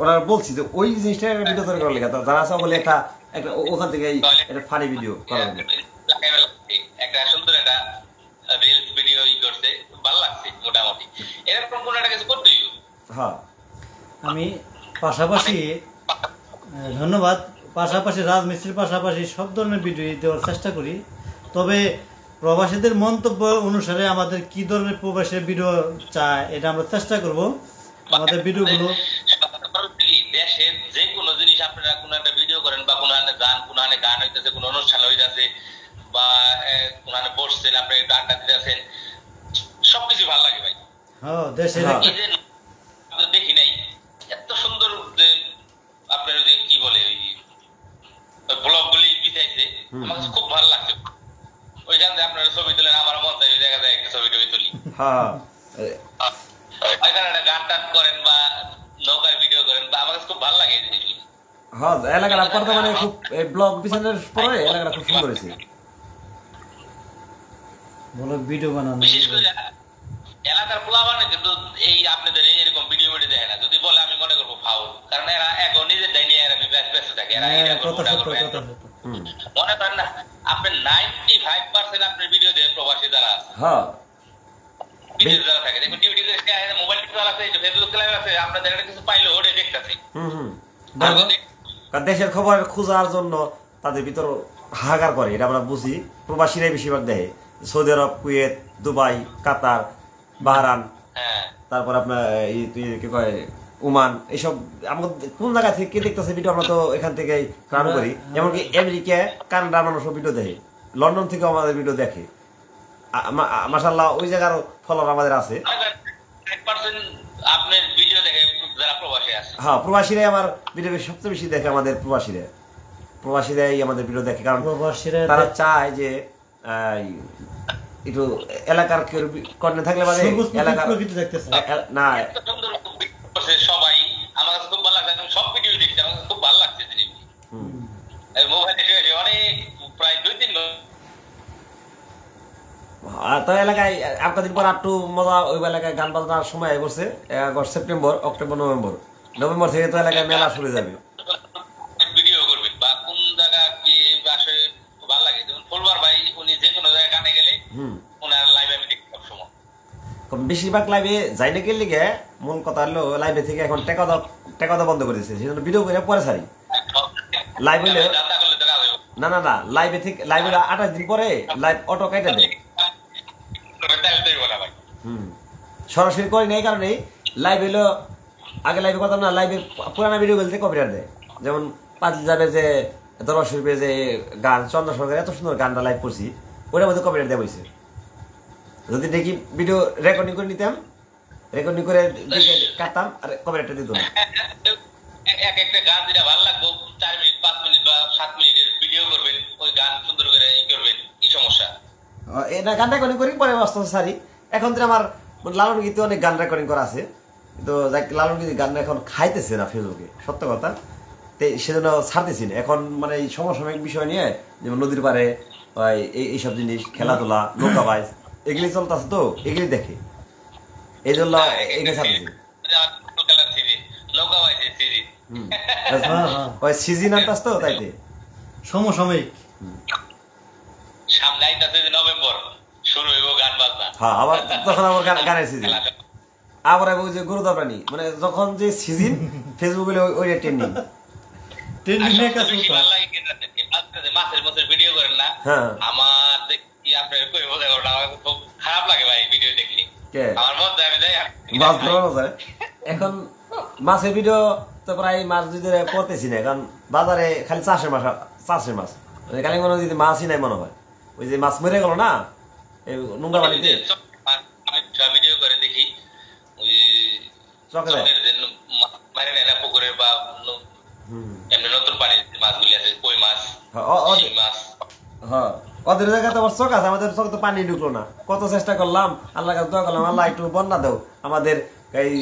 ওরা বলছি যে ওই জিনিসটা ভিডিও তৈরি করার লেগে, যারা আছে বলে একটা একটা ওখান থেকে একটা ফানি ভিডিও করা হবে। একটা সুন্দর একটা রিলস ভিডিও করছে, ভালো লাগছে মোটামুটি। এরকম কোন একটা কিছু করতেই। হ্যাঁ আমি পাশাপাশি ধন্যবাদ, পাশাপাশি রাজমিস্ত্রির পাশাপাশি সব ধরনের ভিডিও দেওয়ার চেষ্টা করি। তবে প্রবাসীদের মন্তব্য অনুসারে আমাদের কি ধরনের প্রবাসের ভিডিও চায় এটা আমরা চেষ্টা করব। আমাদের ভিডিওগুলো দেশের যে কোনো জিনিস আপনারা কোনো একটা ভিডিও করেন বা কোনো গান হইতেছে, কোনো অনুষ্ঠান হইতেছে বা কোনো বসছেন আপনি একটু আড্ডা দিতেছেন, সবকিছু ভালো লাগে ভাই। হ্যাঁ দেশের দেখি নাই এত সুন্দর যে আপনার ওই কি বলে ওই ব্লগ গুলি বিছাইছে, আমার কাছে খুব ভালো লাগছে। ওইখান থেকে আপনারা ছবি তুলেন, আমার মন চাই দেখা যায় একটা ছবি টবি তুলি। হ্যাঁ এখানে একটা গান টান করেন বা নৌকার ভিডিও করেন, বা আমার কাছে খুব ভালো লাগে এই জিনিসগুলি। হ্যাঁ এলাকাটা বর্তমানে খুব এই ব্লগ বিছানোর পরে এলাকাটা খুব সুন্দর হয়েছে। বলো ভিডিও বানানো বিশেষ করে এলাকার পোলাবানে কিন্তু এই আপনাদের এরকম ভিডিও ভিডিও দেয় না। যদি বলে আমি মনে করবো ফাউল, কারণ এরা এখন নিজের দায় নিয়ে এরা ব্যস্ত থাকে। এরা মনে করেন না আপনি 95% আপনার ভিডিও দেন প্রবাসী যারা আছে, হ্যাঁ বিদেশ যারা থাকে, দেখুন টিভি মোবাইল টিভি আছে, ফেসবুক লাইভ আছে, আপনাদের একটা কিছু পাইলে ওটা দেখতেছি। দেশের খবর খোঁজার জন্য তাদের ভিতর হাহাকার করে, এটা আমরা বুঝি। প্রবাসীরাই বেশিরভাগ দেয়, সৌদি আরব, কুয়েত, দুবাই, কাতার, বাহরান, তারপর আপনার কি কয় ওমান, এইসব আমাদের কোন জায়গা থেকে দেখতেছে ভিডিও আমরা তো এখান থেকে কারণ করি। এমনকি আমেরিকা, কানাডার মানুষ ভিডিও দেখে, লন্ডন থেকে আমাদের ভিডিও দেখে। মাশাআল্লাহ ওই জায়গার ফলোয়ার আমাদের আছে। আপনার ভিডিও দেখে যারা প্রবাসী আছে, হ্যাঁ প্রবাসীরাই আমার ভিডিও সবচেয়ে বেশি দেখে। আমাদের প্রবাসীরাই আমাদের ভিডিও দেখে, কারণ তারা চায় যে একটু এলাকার কর্ণে থাকলে মানে এলাকার না সবাই আমার কাছে খুব ভালো লাগছে। আমি সব ভিডিও দেখছি, আমার কাছে খুব ভালো লাগছে জিনিস। মোবাইল দেখে অনেক প্রায় 2-3 তো এলাকায় আপনাদের পর একটু মজা। ওই এলাকায় গান বাজনার সময় বসে সেপ্টেম্বর, অক্টোবর, নভেম্বর থেকে তো এলাকায় মেলা শুরু যাবে। ভিডিও করবেন বা কোন জায়গা কি আসলে ভালো লাগে। যেমন ফুলবার ভাই উনি যে কোনো জায়গায় গানে গেলে ওনার লাইভে আমি দেখি সবসময়। বেশিরভাগ লাইভে যাই না গেলে গিয়ে মূল কথা হলো লাইভে থেকে এখন টেকা বন্ধ করে দিচ্ছে, সেজন্য ভিডিও করে পরে সারি। লাইভ হইলে না লাইভে থেকে লাইভে 28 দিন পরে লাইভ অটো কেটে দেয়। সরাসরি করি না, এই কারণে লাইভ হইলো আগে লাইভে কথা না, লাইভে পুরানা ভিডিও বলতে কপিরাইট দেয়। যেমন পাঁচলি যাবে যে দরবার শরীফে যে গান চন্দ্র সরকার এত সুন্দর গানটা লাইভ করছি, ওটার মধ্যে কপিরাইট দেওয়া হয়েছে। যদি দেখি ভিডিও রেকর্ডিং করে নিতাম, রেকর্ডিং করে কাটতাম আর কপিরাইটটা দিত না। একটা গান যেটা ভালো লাগবে 4 মিনিট 5 মিনিট বা 7 মিনিটের ভিডিও করবেন, ওই গান সুন্দর করে করবেন, কি সমস্যা? এটা গান রেকর্ডিং করি পরে আস্তে আস্তে সারি। এখন তো আমার লালন গীতে অনেক গান রেকর্ডিং করা আছে, তো লালন গীতি গান এখন খাইতেছে না ফেসবুকে, সত্য কথা। সেজন্য ছাড়তেছি না এখন। মানে এই সমসাময়িক বিষয় নিয়ে যেমন নদীর পাড়ে এইসব জিনিস, খেলাধুলা, নৌকা বাইচ এগুলি চলতেছে, তো এগুলি দেখে, এই জন্য এগুলি ছাড়তেছি। সিজন আনতাস তো তাইতে সমসাময়িক সামনে আইতাছে নভেম্বর, শুরু হইব গান বাজনা। হ্যাঁ আবার তখন আবার গানের সিজন, আবার ওই যে গরুদা প্রাণী, মানে যখন যে সিজন ফেসবুকে ওই ট্রেন্ডিং মাসের মধ্যে ভিডিও করেন না, আমার দেখি আপনার খুব খারাপ লাগে ভাই ভিডিও দেখলি। আমার মধ্যে আমি যাই এখন মাছের ভিডিও তো প্রায় মাছ যদি করতেছি না, কারণ বাজারে খালি চাষের মাছ খালি মনে হয় মাছই নাই মনে হয়। ওই যে মাছ মরে গেল না এই নোংরা পানিতে, ভিডিও করে দেখি ওই পুকুরের বা এমনি নতুন পানি মাছগুলি আছে, কই মাছ, মাছ। হ্যাঁ ওদের জায়গাতে আমার চোখ আছে, আমাদের চোখ তো পানি ঢুকলো না। কত চেষ্টা করলাম, আল্লাহ কাছে দোয়া করলাম, আল্লাহ একটু বন্যা দাও, আমাদের এই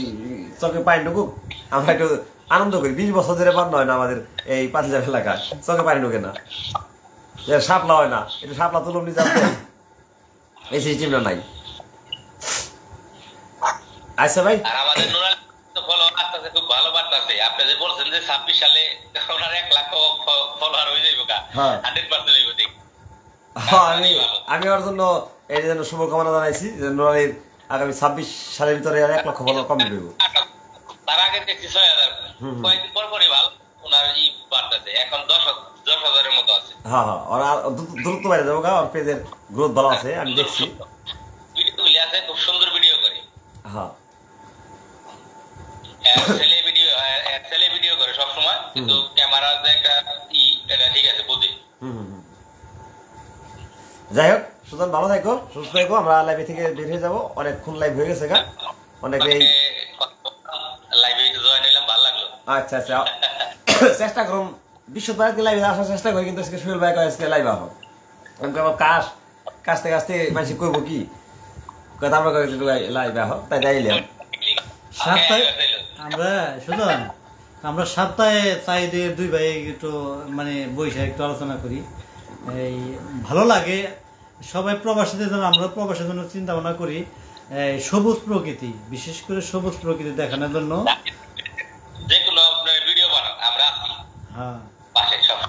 চোখে পানি ঢুকুক, আমরা একটু আনন্দ করি। 20 বছর ধরে বন্যা হয় না আমাদের এই পাঁচজার এলাকায়, চোখে পানি ঢুকে না, শাপলা হয় না, একটু শাপলা তুলুম নিয়ে যাবে, এই সিস্টেমটা নাই। আচ্ছা ভাই আমাদের খুব ভালো বার্তা বাড়তেছে। আপনি যে বলছেন যে 26 সালে ওনার 1 লাখ ফলোয়ার হয়ে যাইব কা, 100% হইব দেখ। আমি ওর জন্য এই জন্য শুভকামনা জানাইছি যে নুরানির আগামী 26 সালের ভিতরে 1 লক্ষ ফলোয়ার কমপ্লিট হইব। তার আগে দেখছি 6000, কয়েকদিন পর পরই ভালো ওনার ই বাড়তেছে, এখন 10,000-এর মতো আছে। হ্যাঁ হ্যাঁ, ওরা দ্রুত বাইরে যাবো গা, ওর পেজের গ্রোথ ভালো আছে, আমি দেখছি। ভিডিওগুলি আছে, খুব সুন্দর ভিডিও করে। হ্যাঁ, ছেলে ভিডিও করে সবসময়, কিন্তু ক্যামেরা যে একটা এটা ঠিক আছে বুঝি। যাই হোক, সুতরাং ভালো থাকো, সুস্থ থাকো। আমরা লাইভ থেকে বের হয়ে যাবো, অনেকক্ষণ লাইভ হয়ে গেছে গা, অনেকেই লাইভে জয়েন হইলাম, ভালো লাগলো। আচ্ছা আচ্ছা, চেষ্টা করুন বৃহস্পতিবার লাইভে আসার চেষ্টা করি, কিন্তু আজকে সোহেল ভাই আজকে লাইভ আহ কাজতে কাজতে মানুষ করবো কি কথা, আমরা লাইভ আহ তাই যাইলাম। সপ্তাহে আমরা সপ্তাহে চাই দিয়ে 2 ভাই একটু মানে বৈশাখ একটু আলোচনা করি, এই ভালো লাগে। সবাই প্রবাসীদের জন্য, আমরা প্রবাসীর জন্য চিন্তা ভাবনা করি, সবুজ প্রকৃতি, বিশেষ করে সবুজ প্রকৃতি দেখানোর জন্য। যে কোনো ভিডিও বানান, আমরা হ্যাঁ পাশে সব।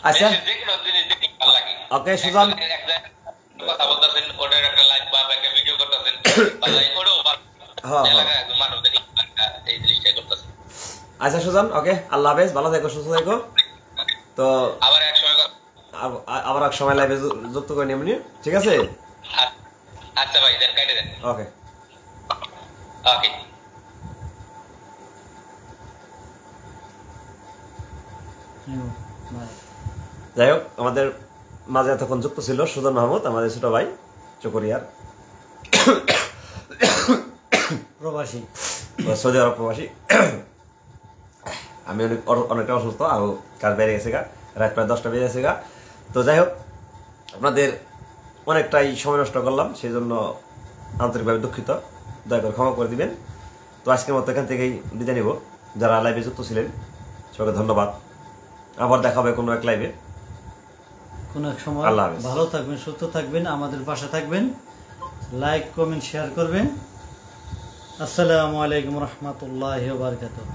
আচ্ছা, যে কোনো জিনিস দেখতে ভালো লাগে। ওকে সুজান, কথা বলতেছেন, ওটার একটা লাইক বা একটা ভিডিও করতেছেন, ওটাও মানুষ দেখে এই জিনিসটাই করতেছে। আচ্ছা সুজান, ওকে, আল্লাহ হাফেজ, ভালো থেকো, সুস্থ থেকো। তো আবার এক সময় লাইভে যুক্ত করে নিয়ে, ঠিক আছে? আচ্ছা ভাই, দেন কাটে দেন। ওকে ওকে। যাই হোক, আমাদের মাঝে এতক্ষণ যুক্ত ছিল সুজন মাহমুদ, আমাদের ছোট ভাই চকরিয়ার প্রবাসী, সৌদি আরব প্রবাসী। আমি অনেকটা অসুস্থ, আর কাজ বেড়ে গেছে গা, রাত প্রায় 10টা বেজে গেছে গা। তো যাই হোক, আপনাদের অনেকটাই সময় নষ্ট করলাম, সেই জন্য আন্তরিকভাবে দুঃখিত, দয়া করে ক্ষমা করে দিবেন। তো আজকের মতো এখান থেকেই বিদায় নিব। যারা লাইভে যুক্ত ছিলেন সবাইকে ধন্যবাদ। আবার দেখা হবে কোনো এক লাইভে, কোনো এক সময়। আল্লাহ হাফেজ। ভালো থাকবেন, সুস্থ থাকবেন, আমাদের পাশে থাকবেন, লাইক কমেন্ট শেয়ার করবেন। আসসালামু আলাইকুম রহমতুল্লাহি ওয়া বারাকাতুহু।